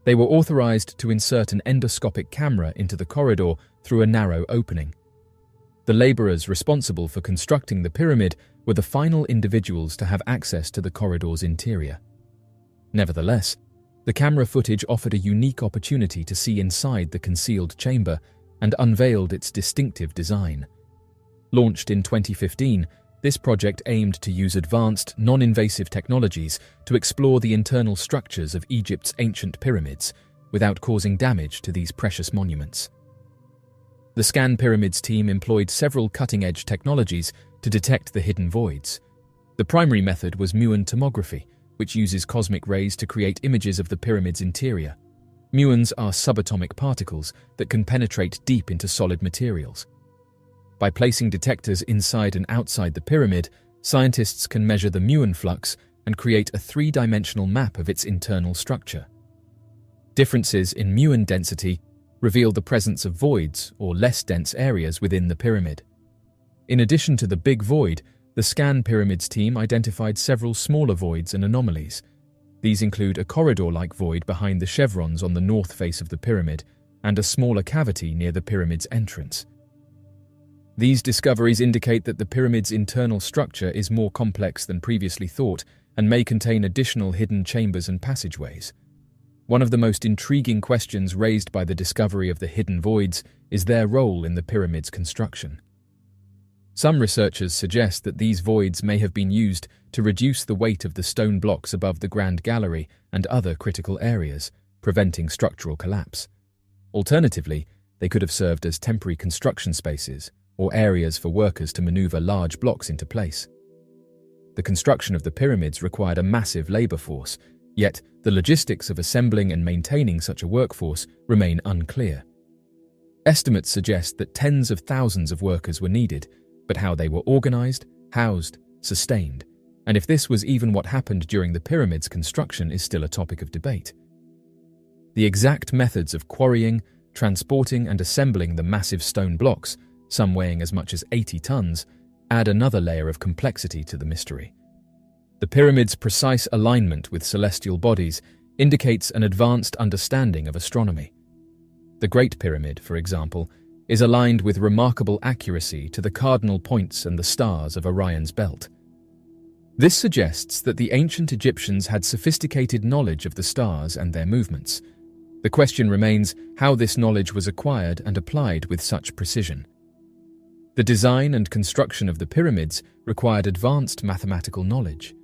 they were authorized to insert an endoscopic camera into the corridor through a narrow opening. The laborers responsible for constructing the pyramid were the final individuals to have access to the corridor's interior. Nevertheless, the camera footage offered a unique opportunity to see inside the concealed chamber and unveiled its distinctive design. Launched in 2015, This project aimed to use advanced, non-invasive technologies to explore the internal structures of Egypt's ancient pyramids without causing damage to these precious monuments. The Scan Pyramids team employed several cutting-edge technologies to detect the hidden voids. The primary method was muon tomography, which uses cosmic rays to create images of the pyramid's interior. Muons are subatomic particles that can penetrate deep into solid materials. By placing detectors inside and outside the pyramid, scientists can measure the muon flux and create a three-dimensional map of its internal structure. Differences in muon density reveal the presence of voids or less dense areas within the pyramid. In addition to the big void, the Scan Pyramids team identified several smaller voids and anomalies. These include a corridor-like void behind the chevrons on the north face of the pyramid and a smaller cavity near the pyramid's entrance. These discoveries indicate that the pyramid's internal structure is more complex than previously thought and may contain additional hidden chambers and passageways. One of the most intriguing questions raised by the discovery of the hidden voids is their role in the pyramid's construction. Some researchers suggest that these voids may have been used to reduce the weight of the stone blocks above the Grand Gallery and other critical areas, preventing structural collapse. Alternatively, they could have served as temporary construction spaces or areas for workers to maneuver large blocks into place. The construction of the pyramids required a massive labor force, yet the logistics of assembling and maintaining such a workforce remain unclear. Estimates suggest that tens of thousands of workers were needed, but how they were organized, housed, sustained, and if this was even what happened during the pyramid's construction is still a topic of debate. The exact methods of quarrying, transporting and assembling the massive stone blocks, some weighing as much as 80 tons, add another layer of complexity to the mystery. The pyramid's precise alignment with celestial bodies indicates an advanced understanding of astronomy. The Great Pyramid, for example, is aligned with remarkable accuracy to the cardinal points and the stars of Orion's belt. This suggests that the ancient Egyptians had sophisticated knowledge of the stars and their movements. The question remains how this knowledge was acquired and applied with such precision. The design and construction of the pyramids required advanced mathematical knowledge.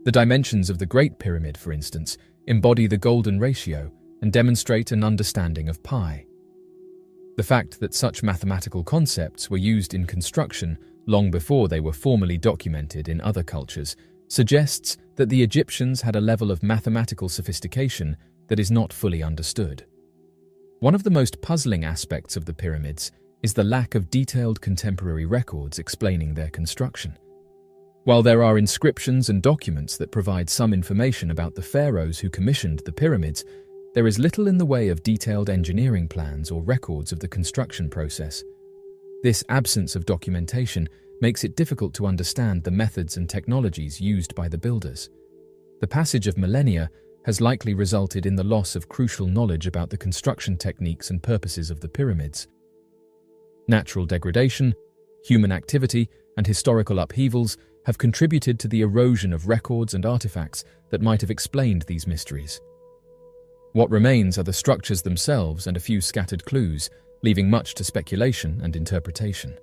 The dimensions of the Great Pyramid, for instance, embody the golden ratio and demonstrate an understanding of pi. The fact that such mathematical concepts were used in construction long before they were formally documented in other cultures suggests that the Egyptians had a level of mathematical sophistication that is not fully understood. One of the most puzzling aspects of the pyramids is the lack of detailed contemporary records explaining their construction. While there are inscriptions and documents that provide some information about the pharaohs who commissioned the pyramids, there is little in the way of detailed engineering plans or records of the construction process. This absence of documentation makes it difficult to understand the methods and technologies used by the builders. The passage of millennia has likely resulted in the loss of crucial knowledge about the construction techniques and purposes of the pyramids. Natural degradation, human activity, and historical upheavals have contributed to the erosion of records and artifacts that might have explained these mysteries. What remains are the structures themselves and a few scattered clues, leaving much to speculation and interpretation.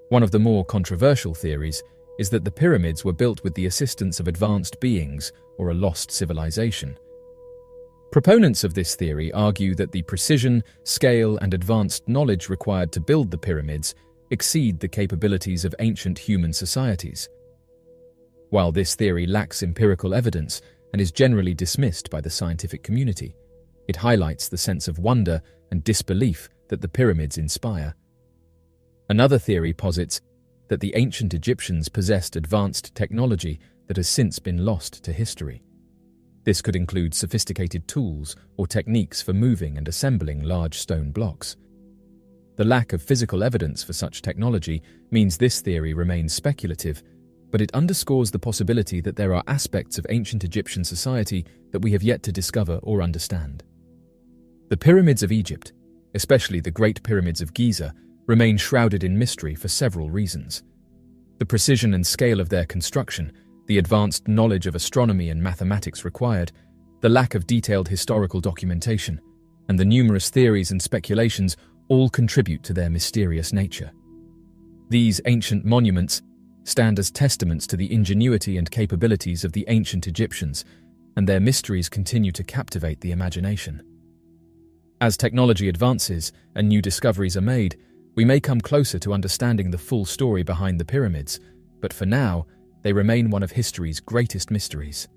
One of the more controversial theories is that the pyramids were built with the assistance of advanced beings or a lost civilization. Proponents of this theory argue that the precision, scale, and advanced knowledge required to build the pyramids exceed the capabilities of ancient human societies. While this theory lacks empirical evidence and is generally dismissed by the scientific community, it highlights the sense of wonder and disbelief that the pyramids inspire. Another theory posits that the ancient Egyptians possessed advanced technology that has since been lost to history. This could include sophisticated tools or techniques for moving and assembling large stone blocks. The lack of physical evidence for such technology means this theory remains speculative, but it underscores the possibility that there are aspects of ancient Egyptian society that we have yet to discover or understand. The pyramids of Egypt, especially the Great Pyramids of Giza, remain shrouded in mystery for several reasons. The precision and scale of their construction, the advanced knowledge of astronomy and mathematics required, the lack of detailed historical documentation, and the numerous theories and speculations all contribute to their mysterious nature. These ancient monuments stand as testaments to the ingenuity and capabilities of the ancient Egyptians, and their mysteries continue to captivate the imagination. As technology advances and new discoveries are made, we may come closer to understanding the full story behind the pyramids, but for now, they remain one of history's greatest mysteries.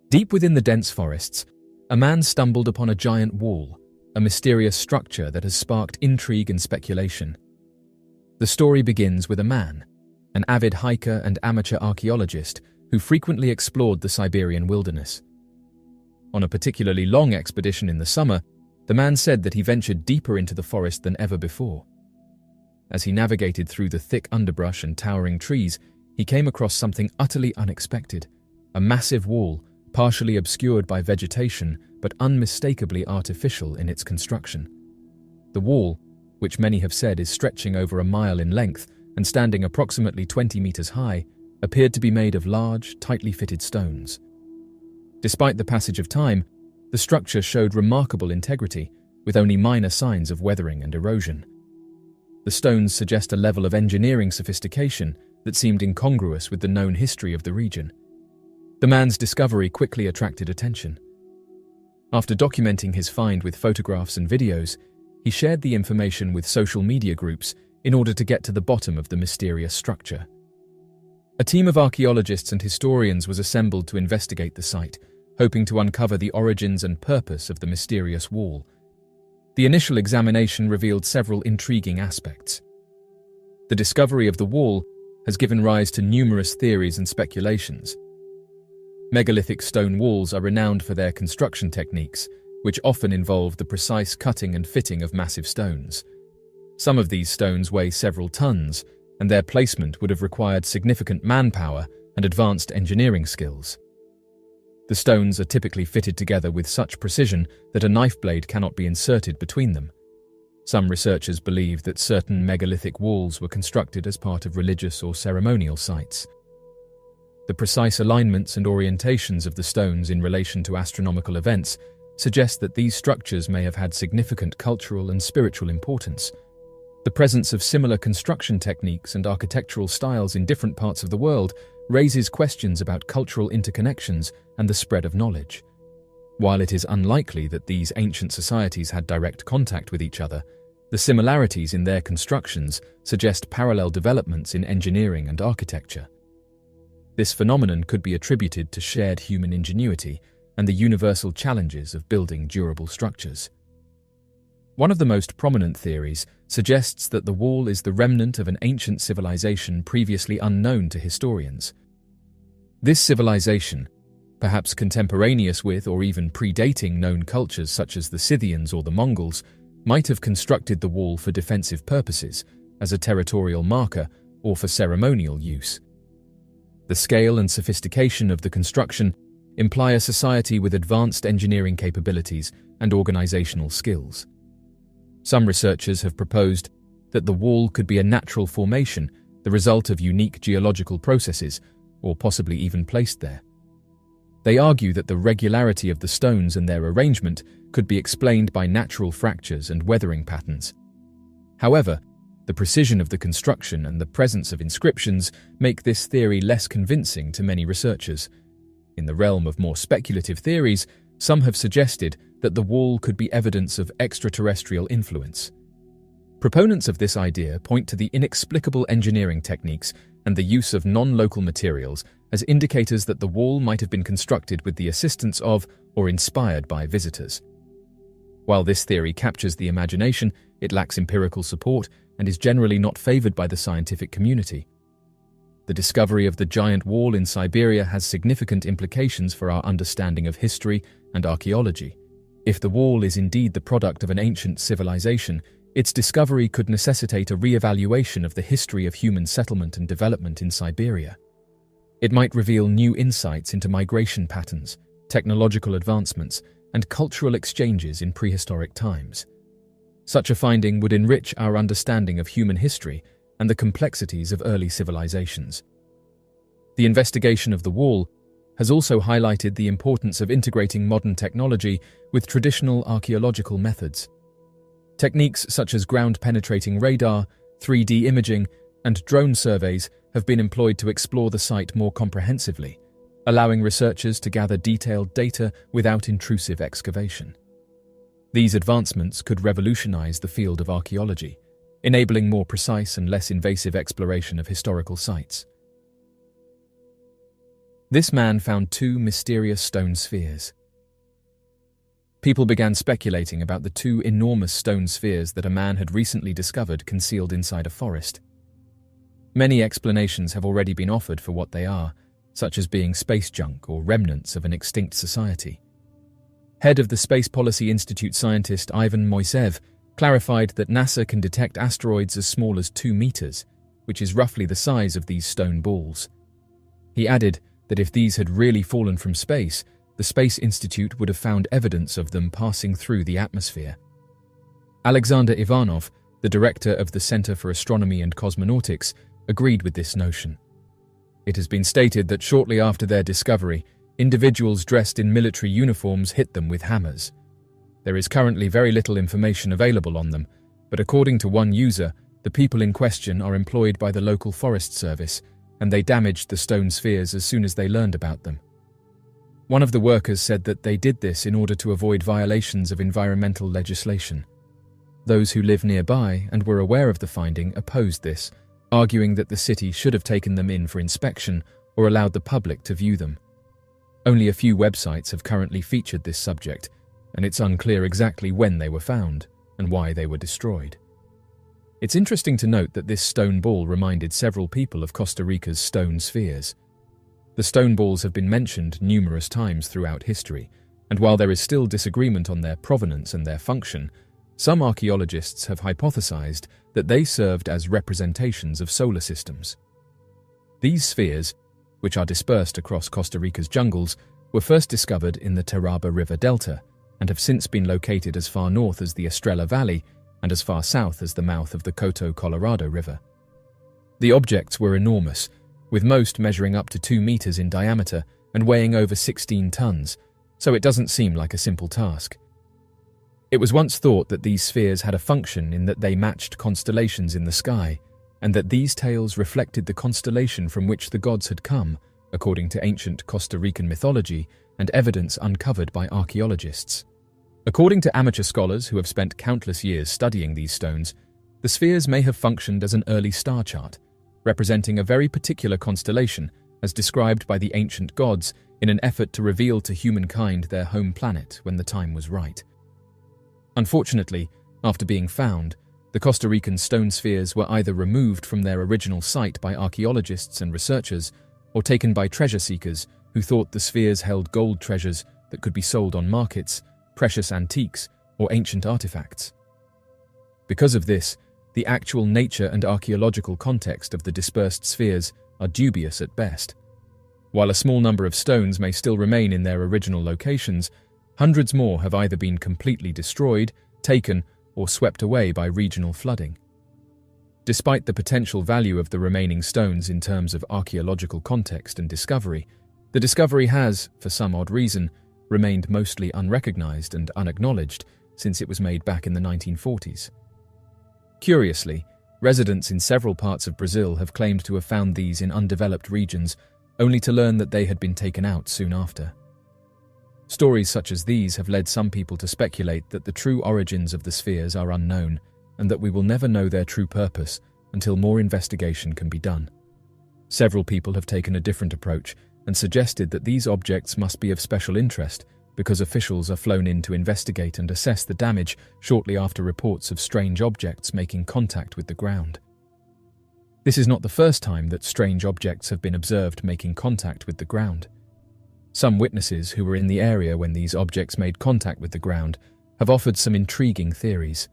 Deep within the dense forests, a man stumbled upon a giant wall, a mysterious structure that has sparked intrigue and speculation. The story begins with a man, an avid hiker and amateur archaeologist who frequently explored the Siberian wilderness. On a particularly long expedition in the summer, the man said that he ventured deeper into the forest than ever before. As he navigated through the thick underbrush and towering trees, he came across something utterly unexpected, a massive wall, partially obscured by vegetation but unmistakably artificial in its construction. The wall, which many have said is stretching over a mile in length and standing approximately 20 meters high, appeared to be made of large, tightly fitted stones. Despite the passage of time, the structure showed remarkable integrity, with only minor signs of weathering and erosion. The stones suggest a level of engineering sophistication that seemed incongruous with the known history of the region. The man's discovery quickly attracted attention. After documenting his find with photographs and videos, he shared the information with social media groups in order to get to the bottom of the mysterious structure. A team of archaeologists and historians was assembled to investigate the site, hoping to uncover the origins and purpose of the mysterious wall. The initial examination revealed several intriguing aspects. The discovery of the wall has given rise to numerous theories and speculations. Megalithic stone walls are renowned for their construction techniques, which often involve the precise cutting and fitting of massive stones. Some of these stones weigh several tons, and their placement would have required significant manpower and advanced engineering skills. The stones are typically fitted together with such precision that a knife blade cannot be inserted between them. Some researchers believe that certain megalithic walls were constructed as part of religious or ceremonial sites. The precise alignments and orientations of the stones in relation to astronomical events suggest that these structures may have had significant cultural and spiritual importance. The presence of similar construction techniques and architectural styles in different parts of the world raises questions about cultural interconnections and the spread of knowledge. While it is unlikely that these ancient societies had direct contact with each other, the similarities in their constructions suggest parallel developments in engineering and architecture. This phenomenon could be attributed to shared human ingenuity and the universal challenges of building durable structures. One of the most prominent theories suggests that the wall is the remnant of an ancient civilization previously unknown to historians. This civilization, perhaps contemporaneous with or even predating known cultures such as the Scythians or the Mongols, might have constructed the wall for defensive purposes, as a territorial marker, or for ceremonial use. The scale and sophistication of the construction imply a society with advanced engineering capabilities and organizational skills. Some researchers have proposed that the wall could be a natural formation, the result of unique geological processes, or possibly even placed there. They argue that the regularity of the stones and their arrangement could be explained by natural fractures and weathering patterns. However, the precision of the construction and the presence of inscriptions make this theory less convincing to many researchers. In the realm of more speculative theories, some have suggested that the wall could be evidence of extraterrestrial influence. Proponents of this idea point to the inexplicable engineering techniques and the use of non-local materials as indicators that the wall might have been constructed with the assistance of or inspired by visitors. While this theory captures the imagination, it lacks empirical support and is generally not favored by the scientific community. The discovery of the giant wall in Siberia has significant implications for our understanding of history and archaeology. If the wall is indeed the product of an ancient civilization, its discovery could necessitate a re-evaluation of the history of human settlement and development in Siberia. It might reveal new insights into migration patterns, technological advancements, and cultural exchanges in prehistoric times. Such a finding would enrich our understanding of human history and the complexities of early civilizations. The investigation of the wall has also highlighted the importance of integrating modern technology with traditional archaeological methods. Techniques such as ground-penetrating radar, 3D imaging, and drone surveys have been employed to explore the site more comprehensively, allowing researchers to gather detailed data without intrusive excavation. These advancements could revolutionize the field of archaeology, enabling more precise and less invasive exploration of historical sites. This man found 2 mysterious stone spheres. People began speculating about the 2 enormous stone spheres that a man had recently discovered concealed inside a forest. Many explanations have already been offered for what they are, such as being space junk or remnants of an extinct society. Head of the Space Policy Institute scientist Ivan Moiseev clarified that NASA can detect asteroids as small as 2 meters, which is roughly the size of these stone balls. He added that if these had really fallen from space, the Space Institute would have found evidence of them passing through the atmosphere. Alexander Ivanov, the director of the Center for Astronomy and Cosmonautics, agreed with this notion. It has been stated that shortly after their discovery, individuals dressed in military uniforms hit them with hammers. There is currently very little information available on them, but according to one user, the people in question are employed by the local forest service, and they damaged the stone spheres as soon as they learned about them. One of the workers said that they did this in order to avoid violations of environmental legislation. Those who live nearby and were aware of the finding opposed this, arguing that the city should have taken them in for inspection or allowed the public to view them. Only a few websites have currently featured this subject, and it's unclear exactly when they were found and why they were destroyed. It's interesting to note that this stone ball reminded several people of Costa Rica's stone spheres. The stone balls have been mentioned numerous times throughout history, and while there is still disagreement on their provenance and their function, some archaeologists have hypothesized that they served as representations of solar systems. These spheres, which are dispersed across Costa Rica's jungles, were first discovered in the Taraba River Delta and have since been located as far north as the Estrella Valley and as far south as the mouth of the Coto Colorado River. The objects were enormous, with most measuring up to 2 meters in diameter and weighing over 16 tons, so it doesn't seem like a simple task. It was once thought that these spheres had a function in that they matched constellations in the sky, and that these tails reflected the constellation from which the gods had come, according to ancient Costa Rican mythology and evidence uncovered by archaeologists. According to amateur scholars who have spent countless years studying these stones, the spheres may have functioned as an early star chart, representing a very particular constellation as described by the ancient gods in an effort to reveal to humankind their home planet when the time was right. Unfortunately, after being found, the Costa Rican stone spheres were either removed from their original site by archaeologists and researchers or taken by treasure seekers who thought the spheres held gold treasures that could be sold on markets, precious antiques, or ancient artifacts. Because of this, the actual nature and archaeological context of the dispersed spheres are dubious at best. While a small number of stones may still remain in their original locations, hundreds more have either been completely destroyed, taken, or swept away by regional flooding. Despite the potential value of the remaining stones in terms of archaeological context and discovery, the discovery has, for some odd reason, remained mostly unrecognized and unacknowledged since it was made back in the 1940s. Curiously, residents in several parts of Brazil have claimed to have found these in undeveloped regions, only to learn that they had been taken out soon after. Stories such as these have led some people to speculate that the true origins of the spheres are unknown and that we will never know their true purpose until more investigation can be done. Several people have taken a different approach and suggested that these objects must be of special interest because officials are flown in to investigate and assess the damage shortly after reports of strange objects making contact with the ground. This is not the first time that strange objects have been observed making contact with the ground. Some witnesses who were in the area when these objects made contact with the ground have offered some intriguing theories.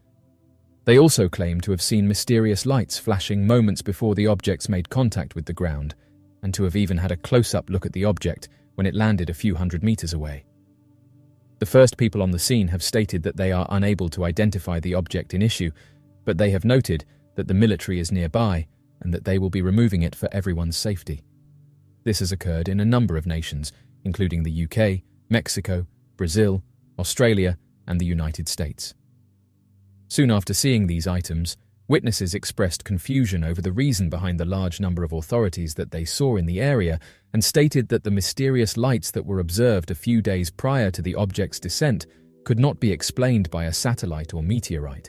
They also claim to have seen mysterious lights flashing moments before the objects made contact with the ground, and to have even had a close-up look at the object when it landed a few hundred meters away. The first people on the scene have stated that they are unable to identify the object in issue, but they have noted that the military is nearby and that they will be removing it for everyone's safety. This has occurred in a number of nations, including the UK, Mexico, Brazil, Australia, and the United States. Soon after seeing these items, witnesses expressed confusion over the reason behind the large number of authorities that they saw in the area and stated that the mysterious lights that were observed a few days prior to the object's descent could not be explained by a satellite or meteorite.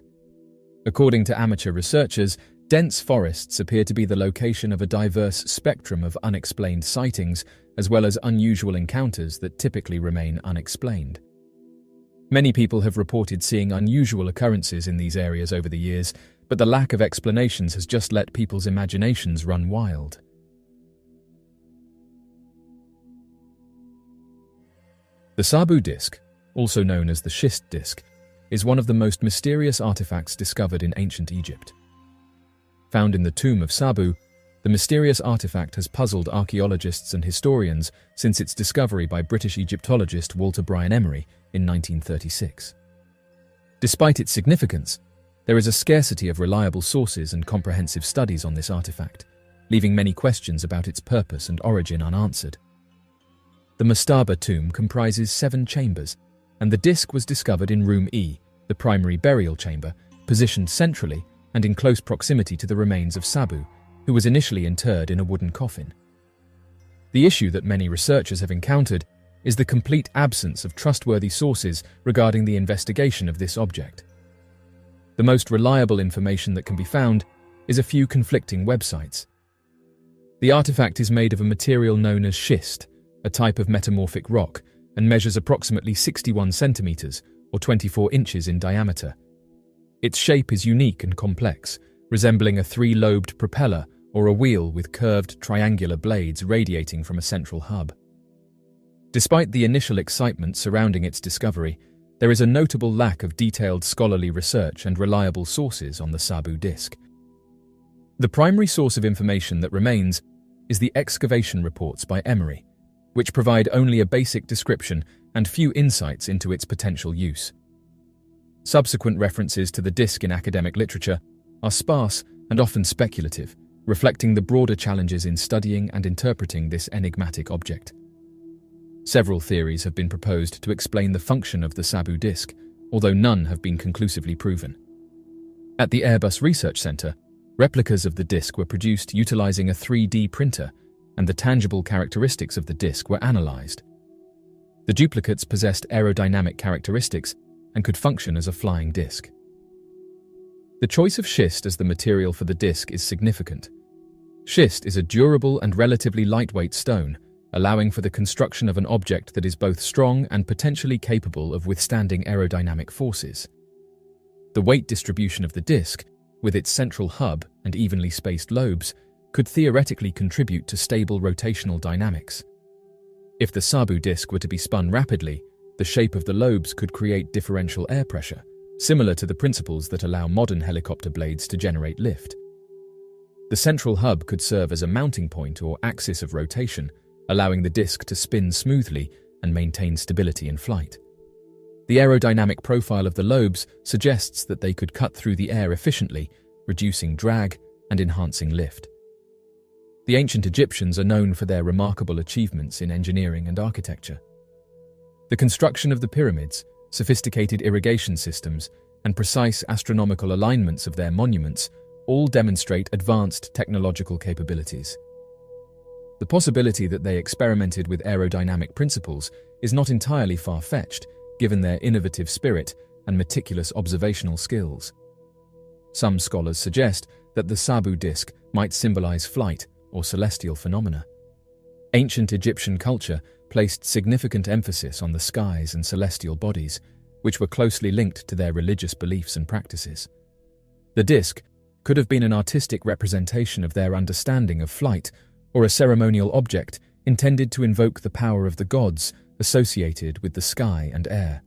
According to amateur researchers, dense forests appear to be the location of a diverse spectrum of unexplained sightings, as well as unusual encounters that typically remain unexplained. Many people have reported seeing unusual occurrences in these areas over the years, but the lack of explanations has just let people's imaginations run wild. The Sabu disk, also known as the schist disk, is one of the most mysterious artifacts discovered in ancient Egypt. Found in the tomb of Sabu, the mysterious artifact has puzzled archaeologists and historians since its discovery by British Egyptologist Walter Bryan Emery in 1936. Despite its significance, there is a scarcity of reliable sources and comprehensive studies on this artifact, leaving many questions about its purpose and origin unanswered. The Mastaba tomb comprises 7 chambers, and the disk was discovered in Room E, the primary burial chamber, positioned centrally and in close proximity to the remains of Sabu, who was initially interred in a wooden coffin. The issue that many researchers have encountered is the complete absence of trustworthy sources regarding the investigation of this object. The most reliable information that can be found is a few conflicting websites. The artifact is made of a material known as schist, a type of metamorphic rock, and measures approximately 61 centimeters or 24 inches in diameter. Its shape is unique and complex, resembling a 3-lobed propeller or a wheel with curved triangular blades radiating from a central hub. Despite the initial excitement surrounding its discovery, there is a notable lack of detailed scholarly research and reliable sources on the Sabu disk. The primary source of information that remains is the excavation reports by Emery, which provide only a basic description and few insights into its potential use. Subsequent references to the disk in academic literature are sparse and often speculative, reflecting the broader challenges in studying and interpreting this enigmatic object. Several theories have been proposed to explain the function of the Sabu disk, although none have been conclusively proven. At the Airbus Research Centre, replicas of the disk were produced utilizing a 3D printer, and the tangible characteristics of the disk were analyzed. The duplicates possessed aerodynamic characteristics and could function as a flying disk. The choice of schist as the material for the disk is significant. Schist is a durable and relatively lightweight stone, allowing for the construction of an object that is both strong and potentially capable of withstanding aerodynamic forces. The weight distribution of the disk, with its central hub and evenly spaced lobes, could theoretically contribute to stable rotational dynamics. If the Sabu disk were to be spun rapidly, the shape of the lobes could create differential air pressure, similar to the principles that allow modern helicopter blades to generate lift. The central hub could serve as a mounting point or axis of rotation, allowing the disk to spin smoothly and maintain stability in flight. The aerodynamic profile of the lobes suggests that they could cut through the air efficiently, reducing drag and enhancing lift. The ancient Egyptians are known for their remarkable achievements in engineering and architecture. The construction of the pyramids, sophisticated irrigation systems, and precise astronomical alignments of their monuments all demonstrate advanced technological capabilities. The possibility that they experimented with aerodynamic principles is not entirely far-fetched, given their innovative spirit and meticulous observational skills. Some scholars suggest that the Sabu disk might symbolize flight or celestial phenomena. Ancient Egyptian culture placed significant emphasis on the skies and celestial bodies, which were closely linked to their religious beliefs and practices. The disk could have been an artistic representation of their understanding of flight, or a ceremonial object intended to invoke the power of the gods associated with the sky and air.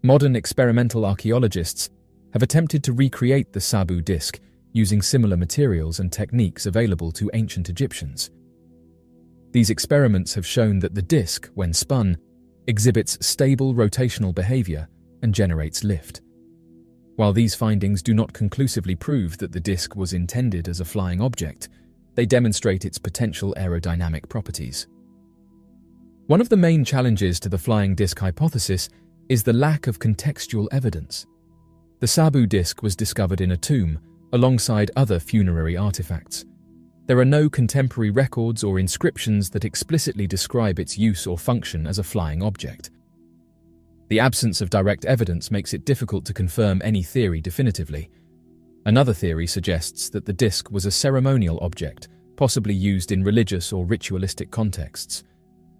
Modern experimental archaeologists have attempted to recreate the Sabu disk using similar materials and techniques available to ancient Egyptians. These experiments have shown that the disk, when spun, exhibits stable rotational behavior and generates lift. While these findings do not conclusively prove that the disk was intended as a flying object, they demonstrate its potential aerodynamic properties. One of the main challenges to the flying disk hypothesis is the lack of contextual evidence. The Sabu disk was discovered in a tomb, alongside other funerary artifacts. There are no contemporary records or inscriptions that explicitly describe its use or function as a flying object. The absence of direct evidence makes it difficult to confirm any theory definitively. Another theory suggests that the disk was a ceremonial object, possibly used in religious or ritualistic contexts.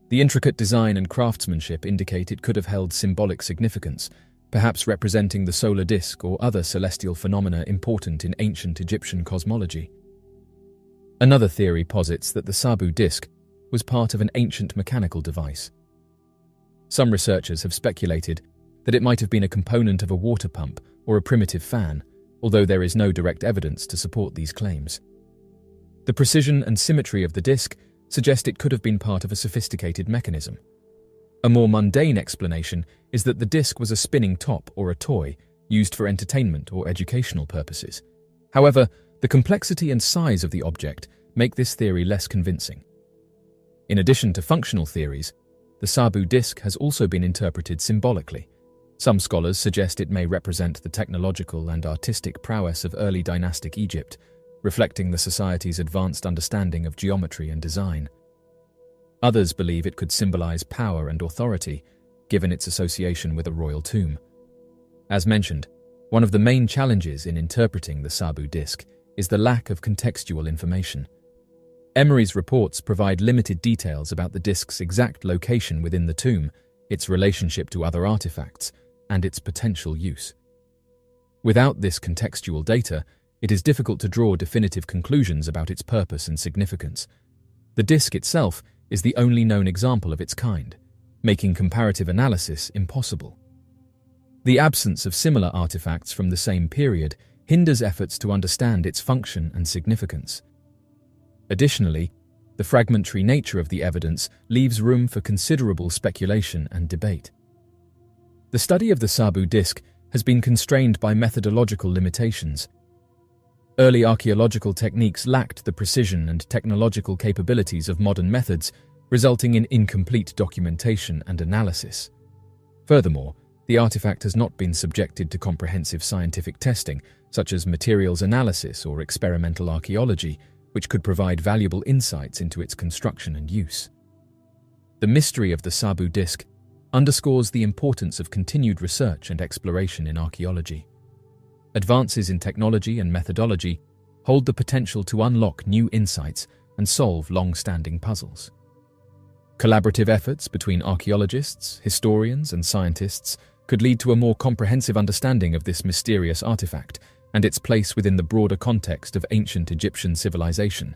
The intricate design and craftsmanship indicate it could have held symbolic significance, perhaps representing the solar disk or other celestial phenomena important in ancient Egyptian cosmology. Another theory posits that the Sabu disk was part of an ancient mechanical device. Some researchers have speculated that it might have been a component of a water pump or a primitive fan, although there is no direct evidence to support these claims. The precision and symmetry of the disk suggest it could have been part of a sophisticated mechanism. A more mundane explanation is that the disk was a spinning top or a toy used for entertainment or educational purposes. However, the complexity and size of the object make this theory less convincing. In addition to functional theories, the Sabu disk has also been interpreted symbolically. Some scholars suggest it may represent the technological and artistic prowess of early dynastic Egypt, reflecting the society's advanced understanding of geometry and design. Others believe it could symbolize power and authority, given its association with a royal tomb. As mentioned, one of the main challenges in interpreting the Sabu disk is the lack of contextual information. Emery's reports provide limited details about the disk's exact location within the tomb, its relationship to other artifacts, and its potential use. Without this contextual data, it is difficult to draw definitive conclusions about its purpose and significance. The disk itself is the only known example of its kind, making comparative analysis impossible. The absence of similar artifacts from the same period hinders efforts to understand its function and significance. Additionally, the fragmentary nature of the evidence leaves room for considerable speculation and debate. The study of the Sabu disk has been constrained by methodological limitations. Early archaeological techniques lacked the precision and technological capabilities of modern methods, resulting in incomplete documentation and analysis. Furthermore, the artifact has not been subjected to comprehensive scientific testing, such as materials analysis or experimental archaeology, which could provide valuable insights into its construction and use. The mystery of the Sabu disk underscores the importance of continued research and exploration in archaeology. Advances in technology and methodology hold the potential to unlock new insights and solve long-standing puzzles. Collaborative efforts between archaeologists, historians, and scientists could lead to a more comprehensive understanding of this mysterious artifact and its place within the broader context of ancient Egyptian civilization.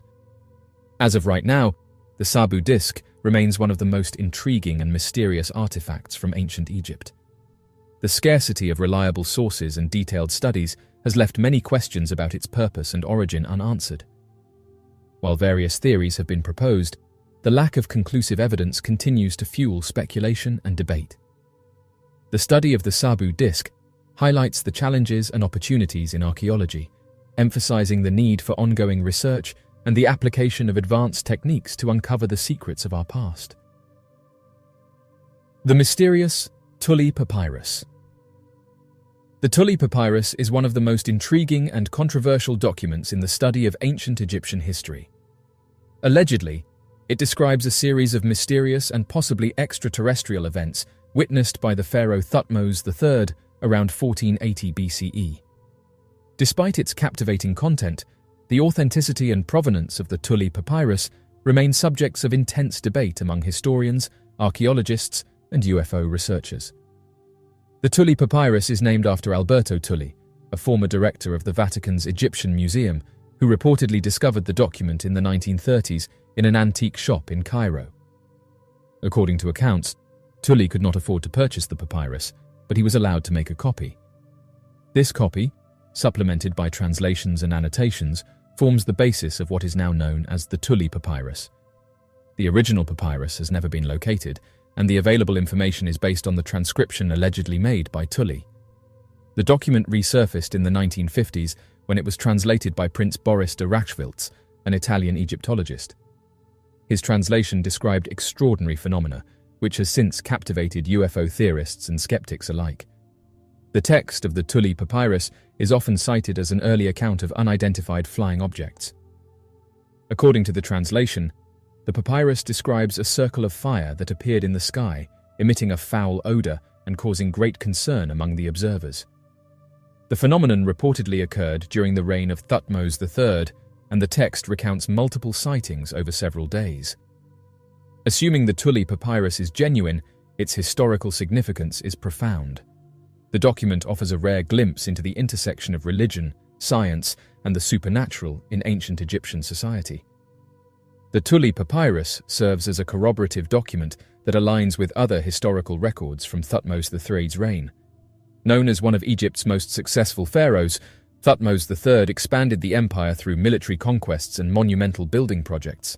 As of right now, the Sabu disk remains one of the most intriguing and mysterious artifacts from ancient Egypt. The scarcity of reliable sources and detailed studies has left many questions about its purpose and origin unanswered. While various theories have been proposed, the lack of conclusive evidence continues to fuel speculation and debate. The study of the Sabu disk highlights the challenges and opportunities in archaeology, emphasizing the need for ongoing research and the application of advanced techniques to uncover the secrets of our past. The mysterious Tully Papyrus. The Tully Papyrus is one of the most intriguing and controversial documents in the study of ancient Egyptian history. Allegedly, it describes a series of mysterious and possibly extraterrestrial events witnessed by the pharaoh Thutmose III around 1480 BCE. Despite its captivating content, the authenticity and provenance of the Tully Papyrus remain subjects of intense debate among historians, archaeologists, and UFO researchers. The Tully Papyrus is named after Alberto Tully, a former director of the Vatican's Egyptian Museum, who reportedly discovered the document in the 1930s in an antique shop in Cairo. According to accounts, Tully could not afford to purchase the papyrus, but he was allowed to make a copy. This copy, supplemented by translations and annotations, forms the basis of what is now known as the Tully Papyrus. The original papyrus has never been located, and the available information is based on the transcription allegedly made by Tully. The document resurfaced in the 1950s when it was translated by Prince Boris de Rachwiltz, an Italian Egyptologist. His translation described extraordinary phenomena, which has since captivated UFO theorists and skeptics alike. The text of the Tully Papyrus is often cited as an early account of unidentified flying objects. According to the translation, the papyrus describes a circle of fire that appeared in the sky, emitting a foul odor and causing great concern among the observers. The phenomenon reportedly occurred during the reign of Thutmose III, and the text recounts multiple sightings over several days. Assuming the Tully Papyrus is genuine, its historical significance is profound. The document offers a rare glimpse into the intersection of religion, science, and the supernatural in ancient Egyptian society. The Tully Papyrus serves as a corroborative document that aligns with other historical records from Thutmose III's reign. Known as one of Egypt's most successful pharaohs, Thutmose III expanded the empire through military conquests and monumental building projects.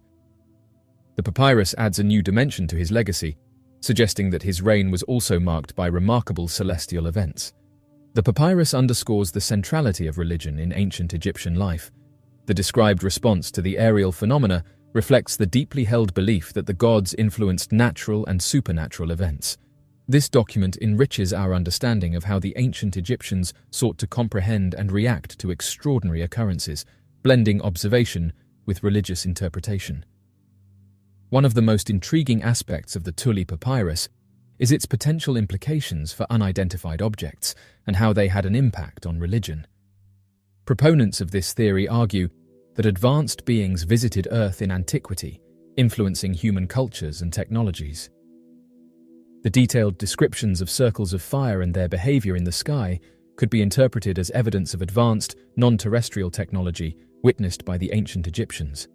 The papyrus adds a new dimension to his legacy, suggesting that his reign was also marked by remarkable celestial events. The papyrus underscores the centrality of religion in ancient Egyptian life. The described response to the aerial phenomena reflects the deeply held belief that the gods influenced natural and supernatural events. This document enriches our understanding of how the ancient Egyptians sought to comprehend and react to extraordinary occurrences, blending observation with religious interpretation. One of the most intriguing aspects of the Tully Papyrus is its potential implications for unidentified objects and how they had an impact on religion. Proponents of this theory argue that advanced beings visited Earth in antiquity, influencing human cultures and technologies. The detailed descriptions of circles of fire and their behavior in the sky could be interpreted as evidence of advanced, non-terrestrial technology witnessed by the ancient Egyptians.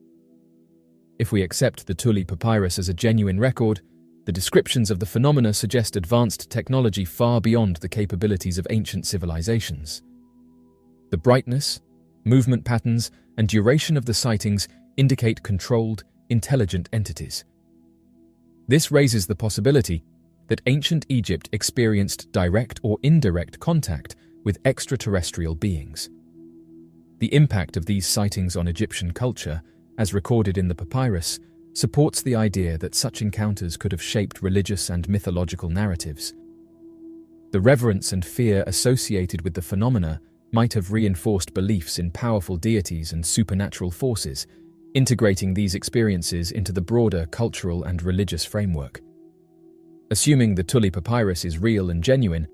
If we accept the Tully Papyrus as a genuine record, the descriptions of the phenomena suggest advanced technology far beyond the capabilities of ancient civilizations. The brightness, movement patterns, and duration of the sightings indicate controlled, intelligent entities. This raises the possibility that ancient Egypt experienced direct or indirect contact with extraterrestrial beings. The impact of these sightings on Egyptian culture, as recorded in the papyrus, supports the idea that such encounters could have shaped religious and mythological narratives. The reverence and fear associated with the phenomena might have reinforced beliefs in powerful deities and supernatural forces, integrating these experiences into the broader cultural and religious framework. Assuming the Tully Papyrus is real and genuine,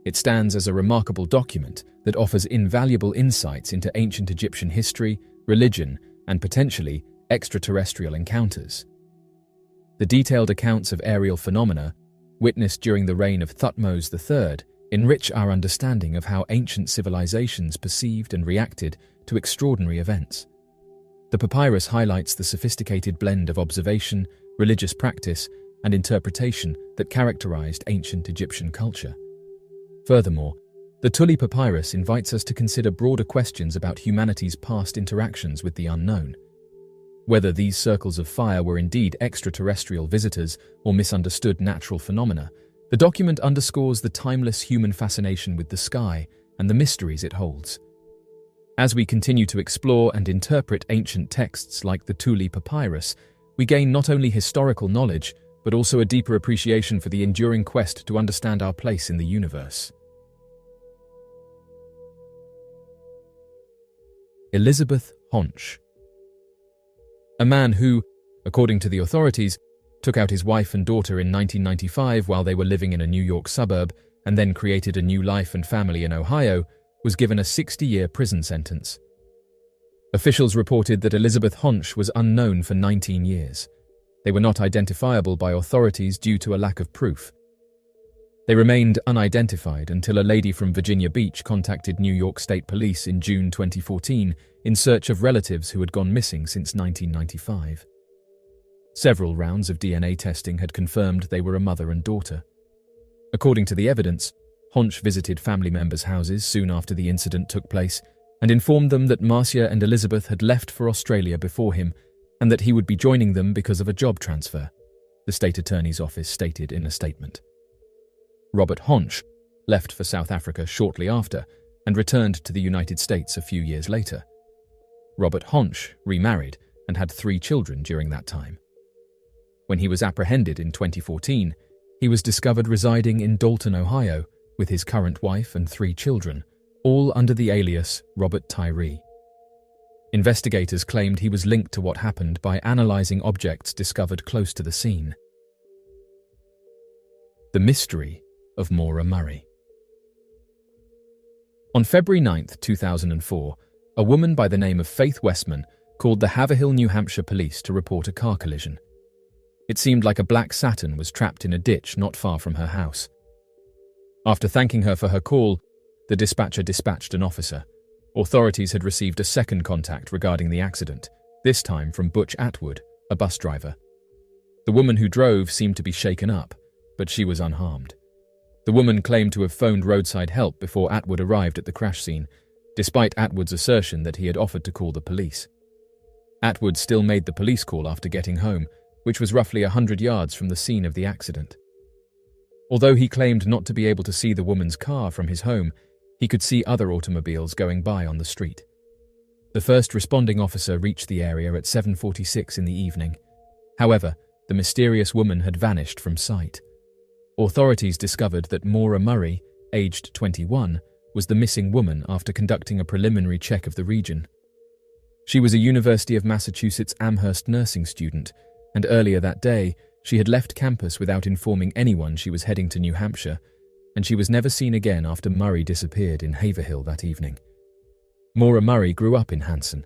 it stands as a remarkable document that offers invaluable insights into ancient Egyptian history, religion, and potentially extraterrestrial encounters. The detailed accounts of aerial phenomena, witnessed during the reign of Thutmose III, enrich our understanding of how ancient civilizations perceived and reacted to extraordinary events. The papyrus highlights the sophisticated blend of observation, religious practice, and interpretation that characterized ancient Egyptian culture. Furthermore, the Tully Papyrus invites us to consider broader questions about humanity's past interactions with the unknown. Whether these circles of fire were indeed extraterrestrial visitors or misunderstood natural phenomena, the document underscores the timeless human fascination with the sky and the mysteries it holds. As we continue to explore and interpret ancient texts like the Tully Papyrus, we gain not only historical knowledge, but also a deeper appreciation for the enduring quest to understand our place in the universe. Elizabeth Honch. A man who, according to the authorities, took out his wife and daughter in 1995 while they were living in a New York suburb and then created a new life and family in Ohio, was given a 60-year prison sentence. Officials reported that Elizabeth Honch was unknown for 19 years. They were not identifiable by authorities due to a lack of proof. They remained unidentified until a lady from Virginia Beach contacted New York State Police in June 2014 in search of relatives who had gone missing since 1995. Several rounds of DNA testing had confirmed they were a mother and daughter. According to the evidence, Honch visited family members' houses soon after the incident took place and informed them that Marcia and Elizabeth had left for Australia before him and that he would be joining them because of a job transfer, the state attorney's office stated in a statement. Robert Honch left for South Africa shortly after and returned to the United States a few years later. Robert Honch remarried and had 3 children during that time. When he was apprehended in 2014, he was discovered residing in Dalton, Ohio, with his current wife and 3 children, all under the alias Robert Tyree. Investigators claimed he was linked to what happened by analyzing objects discovered close to the scene. The mystery of Mora Murray. On February 9, 2004, a woman by the name of Faith Westman called the Haverhill, New Hampshire police to report a car collision. It seemed like a black Saturn was trapped in a ditch not far from her house. After thanking her for her call, the dispatcher dispatched an officer. Authorities had received a second contact regarding the accident, this time from Butch Atwood, a bus driver. The woman who drove seemed to be shaken up, but she was unharmed. The woman claimed to have phoned roadside help before Atwood arrived at the crash scene, despite Atwood's assertion that he had offered to call the police. Atwood still made the police call after getting home, which was roughly 100 yards from the scene of the accident. Although he claimed not to be able to see the woman's car from his home, he could see other automobiles going by on the street. The first responding officer reached the area at 7:46 in the evening. However, the mysterious woman had vanished from sight. Authorities discovered that Mora Murray, aged 21, was the missing woman after conducting a preliminary check of the region. She was a University of Massachusetts Amherst nursing student, and earlier that day, she had left campus without informing anyone she was heading to New Hampshire, and she was never seen again after Murray disappeared in Haverhill that evening. Mora Murray grew up in Hanson.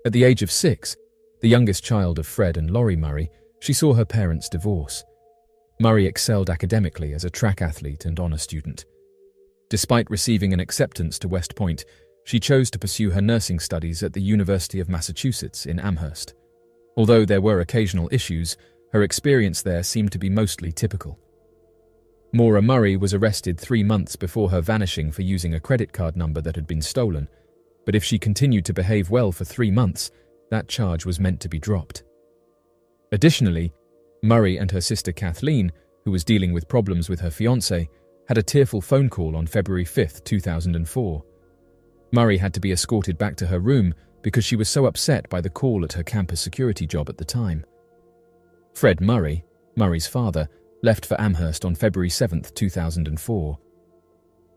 At the age of 6, the youngest child of Fred and Laurie Murray, she saw her parents divorce. Murray excelled academically as a track athlete and honor student. Despite receiving an acceptance to West Point, she chose to pursue her nursing studies at the University of Massachusetts in Amherst. Although there were occasional issues, her experience there seemed to be mostly typical. Mora Murray was arrested 3 months before her vanishing for using a credit card number that had been stolen, but if she continued to behave well for 3 months, that charge was meant to be dropped. Additionally, Murray and her sister Kathleen, who was dealing with problems with her fiancé, had a tearful phone call on February 5, 2004. Murray had to be escorted back to her room because she was so upset by the call at her campus security job at the time. Fred Murray, Murray's father, left for Amherst on February 7, 2004.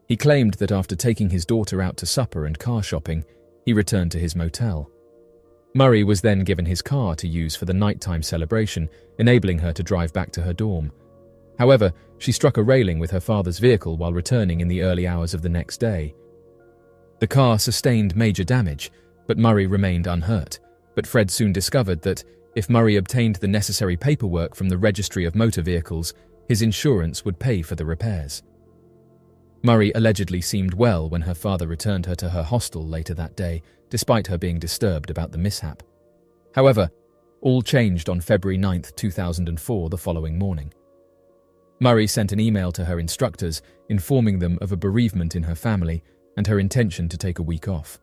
He claimed that after taking his daughter out to supper and car shopping, he returned to his motel. Murray was then given his car to use for the nighttime celebration, enabling her to drive back to her dorm. However, she struck a railing with her father's vehicle while returning in the early hours of the next day. The car sustained major damage, but Murray remained unhurt. But Fred soon discovered that if Murray obtained the necessary paperwork from the Registry of Motor Vehicles, his insurance would pay for the repairs. Murray allegedly seemed well when her father returned her to her hostel later that day, despite her being disturbed about the mishap. However, all changed on February 9, 2004, the following morning. Murray sent an email to her instructors informing them of a bereavement in her family and her intention to take a week off.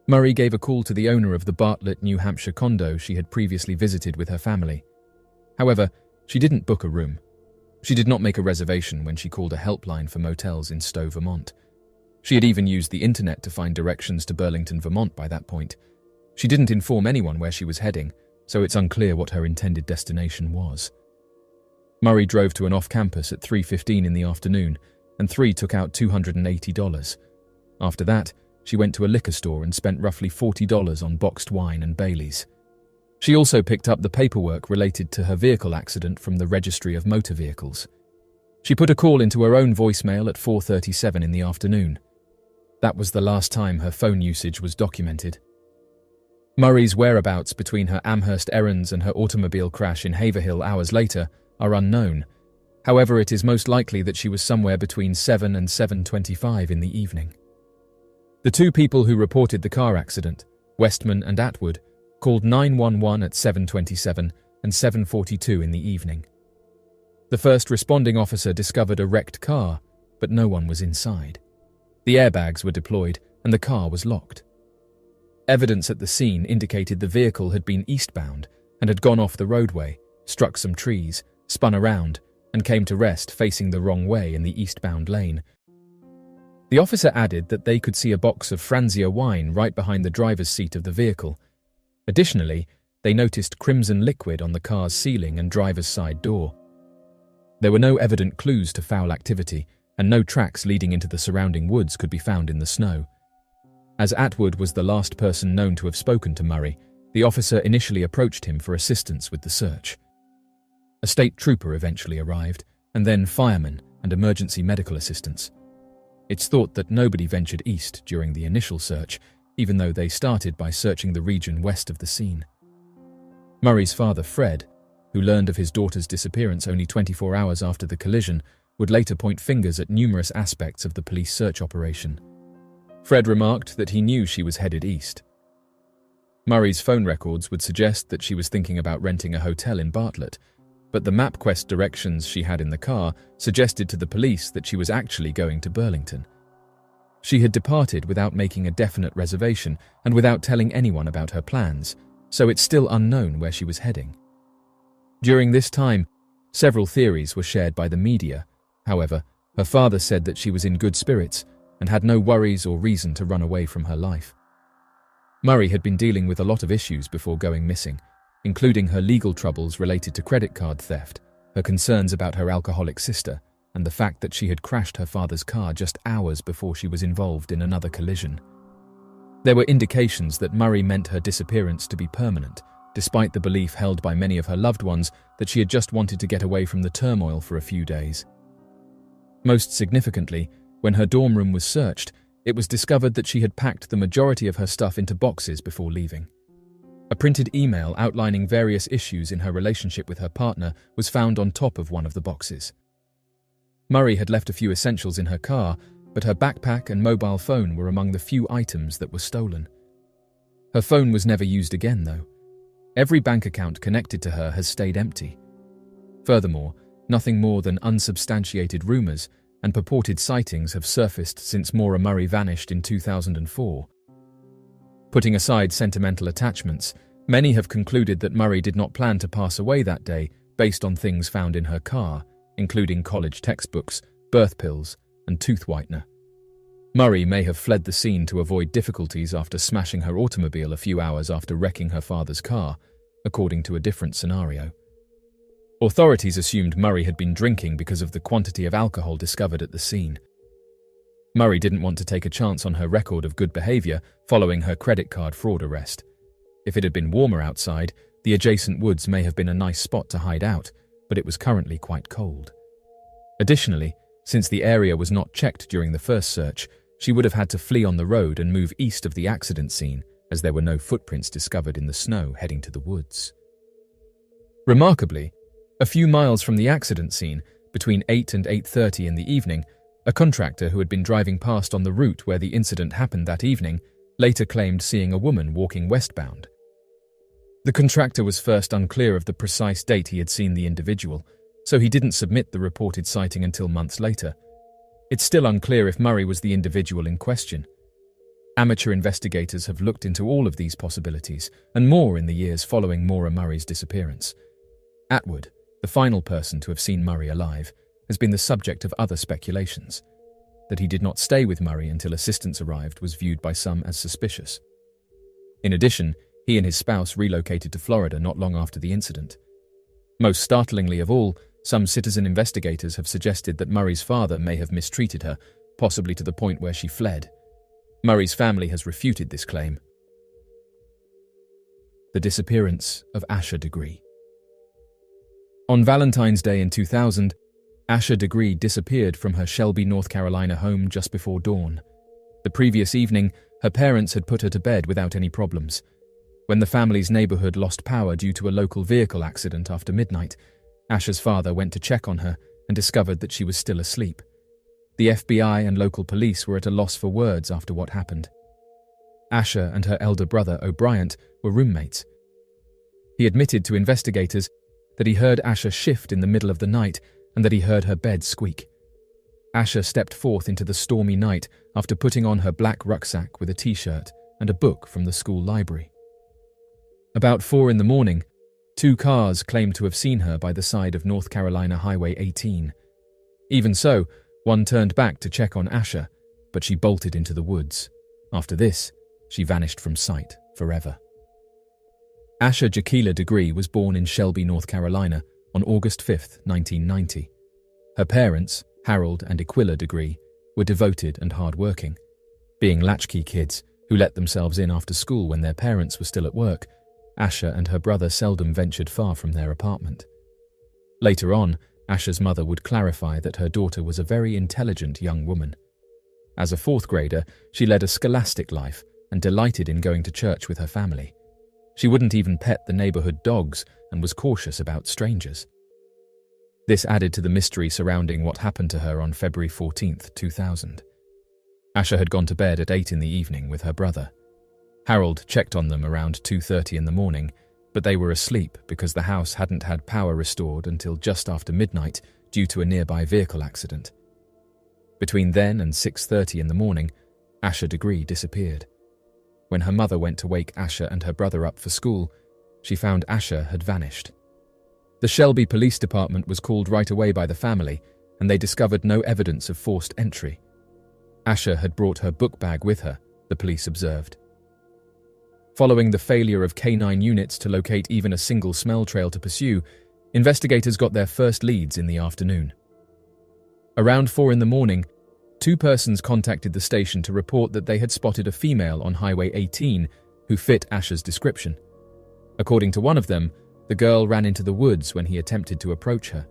Murray gave a call to the owner of the Bartlett, New Hampshire condo she had previously visited with her family. However, she didn't book a room. She did not make a reservation when she called a helpline for motels in Stowe, Vermont. She had even used the internet to find directions to Burlington, Vermont by that point. She didn't inform anyone where she was heading, so it's unclear what her intended destination was. Murray drove to an off-campus at 3:15 in the afternoon, and 3 took out $280. After that, she went to a liquor store and spent roughly $40 on boxed wine and Baileys. She also picked up the paperwork related to her vehicle accident from the Registry of Motor Vehicles. She put a call into her own voicemail at 4:37 in the afternoon. That was the last time her phone usage was documented. Murray's whereabouts between her Amherst errands and her automobile crash in Haverhill hours later are unknown. However, it is most likely that she was somewhere between 7 and 7:25 in the evening. The 2 people who reported the car accident, Westman and Atwood, called 911 at 7:27 and 7:42 in the evening. The first responding officer discovered a wrecked car, but no one was inside. The airbags were deployed and the car was locked. Evidence at the scene indicated the vehicle had been eastbound and had gone off the roadway, struck some trees, spun around, and came to rest facing the wrong way in the eastbound lane. The officer added that they could see a box of Franzia wine right behind the driver's seat of the vehicle. Additionally, they noticed crimson liquid on the car's ceiling and driver's side door. There were no evident clues to foul activity, and no tracks leading into the surrounding woods could be found in the snow. As Atwood was the last person known to have spoken to Murray, the officer initially approached him for assistance with the search. A state trooper eventually arrived, and then firemen and emergency medical assistance. It's thought that nobody ventured east during the initial search, even though they started by searching the region west of the scene. Murray's father, Fred, who learned of his daughter's disappearance only 24 hours after the collision, would later point fingers at numerous aspects of the police search operation. Fred remarked that he knew she was headed east. Murray's phone records would suggest that she was thinking about renting a hotel in Bartlett, but the MapQuest directions she had in the car suggested to the police that she was actually going to Burlington. She had departed without making a definite reservation and without telling anyone about her plans, so it's still unknown where she was heading. During this time, several theories were shared by the media. However, her father said that she was in good spirits and had no worries or reason to run away from her life. Murray had been dealing with a lot of issues before going missing, including her legal troubles related to credit card theft, her concerns about her alcoholic sister, and the fact that she had crashed her father's car just hours before she was involved in another collision. There were indications that Murray meant her disappearance to be permanent, despite the belief held by many of her loved ones that she had just wanted to get away from the turmoil for a few days. Most significantly, when her dorm room was searched, it was discovered that she had packed the majority of her stuff into boxes before leaving. A printed email outlining various issues in her relationship with her partner was found on top of one of the boxes. Murray had left a few essentials in her car, but her backpack and mobile phone were among the few items that were stolen. Her phone was never used again, though. Every bank account connected to her has stayed empty. Furthermore, nothing more than unsubstantiated rumors and purported sightings have surfaced since Mora Murray vanished in 2004. Putting aside sentimental attachments, many have concluded that Murray did not plan to pass away that day based on things found in her car, including college textbooks, birth pills, and tooth whitener. Murray may have fled the scene to avoid difficulties after smashing her automobile a few hours after wrecking her father's car, according to a different scenario. Authorities assumed Murray had been drinking because of the quantity of alcohol discovered at the scene. Murray didn't want to take a chance on her record of good behavior following her credit card fraud arrest. If it had been warmer outside, the adjacent woods may have been a nice spot to hide out, but it was currently quite cold. Additionally, since the area was not checked during the first search, she would have had to flee on the road and move east of the accident scene, as there were no footprints discovered in the snow heading to the woods. Remarkably, a few miles from the accident scene, between 8 and 8:30 in the evening, a contractor who had been driving past on the route where the incident happened that evening later claimed seeing a woman walking westbound. The contractor was first unclear of the precise date he had seen the individual, so he didn't submit the reported sighting until months later. It's still unclear if Murray was the individual in question. Amateur investigators have looked into all of these possibilities, and more in the years following Mora Murray's disappearance. Atwood, the final person to have seen Murray alive, has been the subject of other speculations. That he did not stay with Murray until assistance arrived was viewed by some as suspicious. In addition, he and his spouse relocated to Florida not long after the incident. Most startlingly of all, some citizen investigators have suggested that Murray's father may have mistreated her, possibly to the point where she fled. Murray's family has refuted this claim. The disappearance of Asha Degree. On Valentine's Day in 2000, Asha Degree disappeared from her Shelby, North Carolina home just before dawn. The previous evening, her parents had put her to bed without any problems. When the family's neighborhood lost power due to a local vehicle accident after midnight, Asha's father went to check on her and discovered that she was still asleep. The FBI and local police were at a loss for words after what happened. Asha and her elder brother, O'Brien, were roommates. He admitted to investigators that he heard Asha shift in the middle of the night and that he heard her bed squeak. Asha stepped forth into the stormy night after putting on her black rucksack with a t-shirt and a book from the school library. About 4 a.m, 2 cars claimed to have seen her by the side of North Carolina Highway 18. Even so, one turned back to check on Asha, but she bolted into the woods. After this, she vanished from sight forever. Asha Degree was born in Shelby, North Carolina, on August 5, 1990. Her parents, Harold and Asha Degree, were devoted and hard-working. Being latchkey kids who let themselves in after school when their parents were still at work, Asha and her brother seldom ventured far from their apartment. Later on, Asha's mother would clarify that her daughter was a very intelligent young woman. As a fourth grader, she led a scholastic life and delighted in going to church with her family. She wouldn't even pet the neighborhood dogs and was cautious about strangers. This added to the mystery surrounding what happened to her on February 14, 2000. Asha had gone to bed at 8 in the evening with her brother. Harold checked on them around 2:30 in the morning, but they were asleep because the house hadn't had power restored until just after midnight due to a nearby vehicle accident. Between then and 6:30 in the morning, Asha Degree disappeared. When her mother went to wake Asha and her brother up for school, she found Asha had vanished. The Shelby Police Department was called right away by the family, and they discovered no evidence of forced entry. Asha had brought her book bag with her, the police observed. Following the failure of canine units to locate even a single smell trail to pursue, investigators got their first leads in the afternoon. Around 4 in the morning, 2 persons contacted the station to report that they had spotted a female on Highway 18 who fit Asha's description. According to one of them, the girl ran into the woods when he attempted to approach her.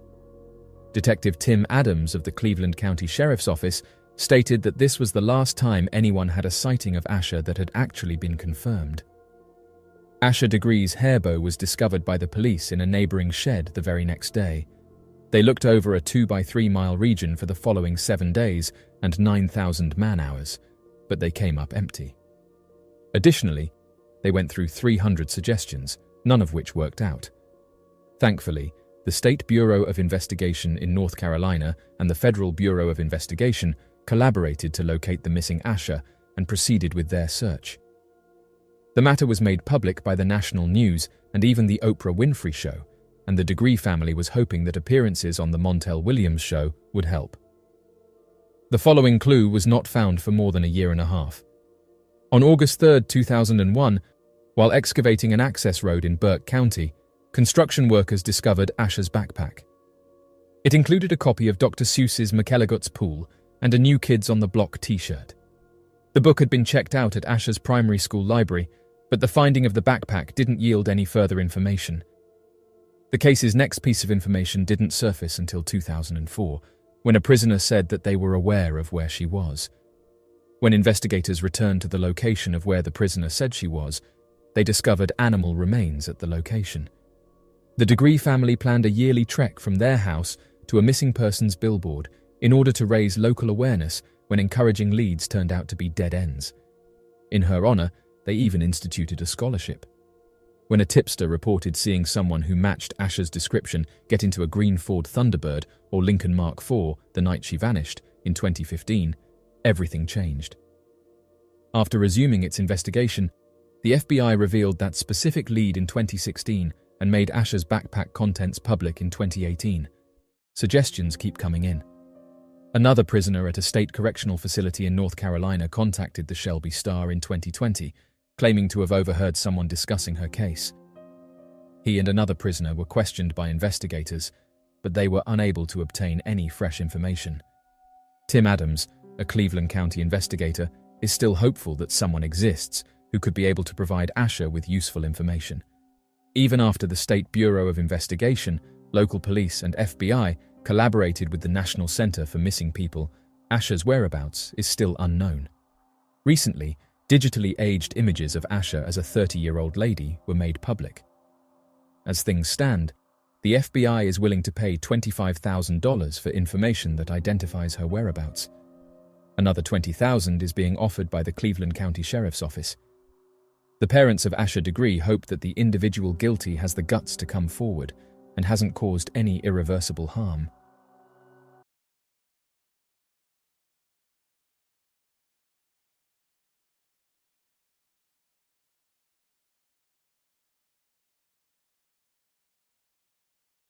Detective Tim Adams of the Cleveland County Sheriff's Office stated that this was the last time anyone had a sighting of Asha that had actually been confirmed. Asha Degree's hair bow was discovered by the police in a neighboring shed the very next day. They looked over a 2-by-3-mile region for the following 7 days and 9,000 man-hours, but they came up empty. Additionally, they went through 300 suggestions, none of which worked out. Thankfully, the State Bureau of Investigation in North Carolina and the Federal Bureau of Investigation collaborated to locate the missing Asha and proceeded with their search. The matter was made public by the national news and even the Oprah Winfrey Show, and the Degree family was hoping that appearances on the Montel Williams Show would help. The following clue was not found for more than a year and a half. On August 3, 2001, while excavating an access road in Burke County, construction workers discovered Asha's backpack. It included a copy of Dr. Seuss's Michalak's Pool and a New Kids on the Block t-shirt. The book had been checked out at Asha's primary school library, but the finding of the backpack didn't yield any further information. The case's next piece of information didn't surface until 2004, when a prisoner said that they were aware of where she was. When investigators returned to the location of where the prisoner said she was, they discovered animal remains at the location. The Degree family planned a yearly trek from their house to a missing persons billboard in order to raise local awareness when encouraging leads turned out to be dead ends. In her honor, they even instituted a scholarship. When a tipster reported seeing someone who matched Asha's description get into a green Ford Thunderbird or Lincoln Mark IV the night she vanished in 2015, everything changed. After resuming its investigation, the FBI revealed that specific lead in 2016 and made Asha's backpack contents public in 2018. Suggestions keep coming in. Another prisoner at a state correctional facility in North Carolina contacted the Shelby Star in 2020, claiming to have overheard someone discussing her case. He and another prisoner were questioned by investigators, but they were unable to obtain any fresh information. Tim Adams, a Cleveland County investigator, is still hopeful that someone exists who could be able to provide Asha with useful information. Even after the State Bureau of Investigation, local police and FBI collaborated with the National Center for Missing People, Asha's whereabouts is still unknown. Recently, digitally aged images of Asha as a 30-year-old lady were made public. As things stand, the FBI is willing to pay $25,000 for information that identifies her whereabouts. Another $20,000 is being offered by the Cleveland County Sheriff's Office. The parents of Asha Degree hope that the individual guilty has the guts to come forward and hasn't caused any irreversible harm.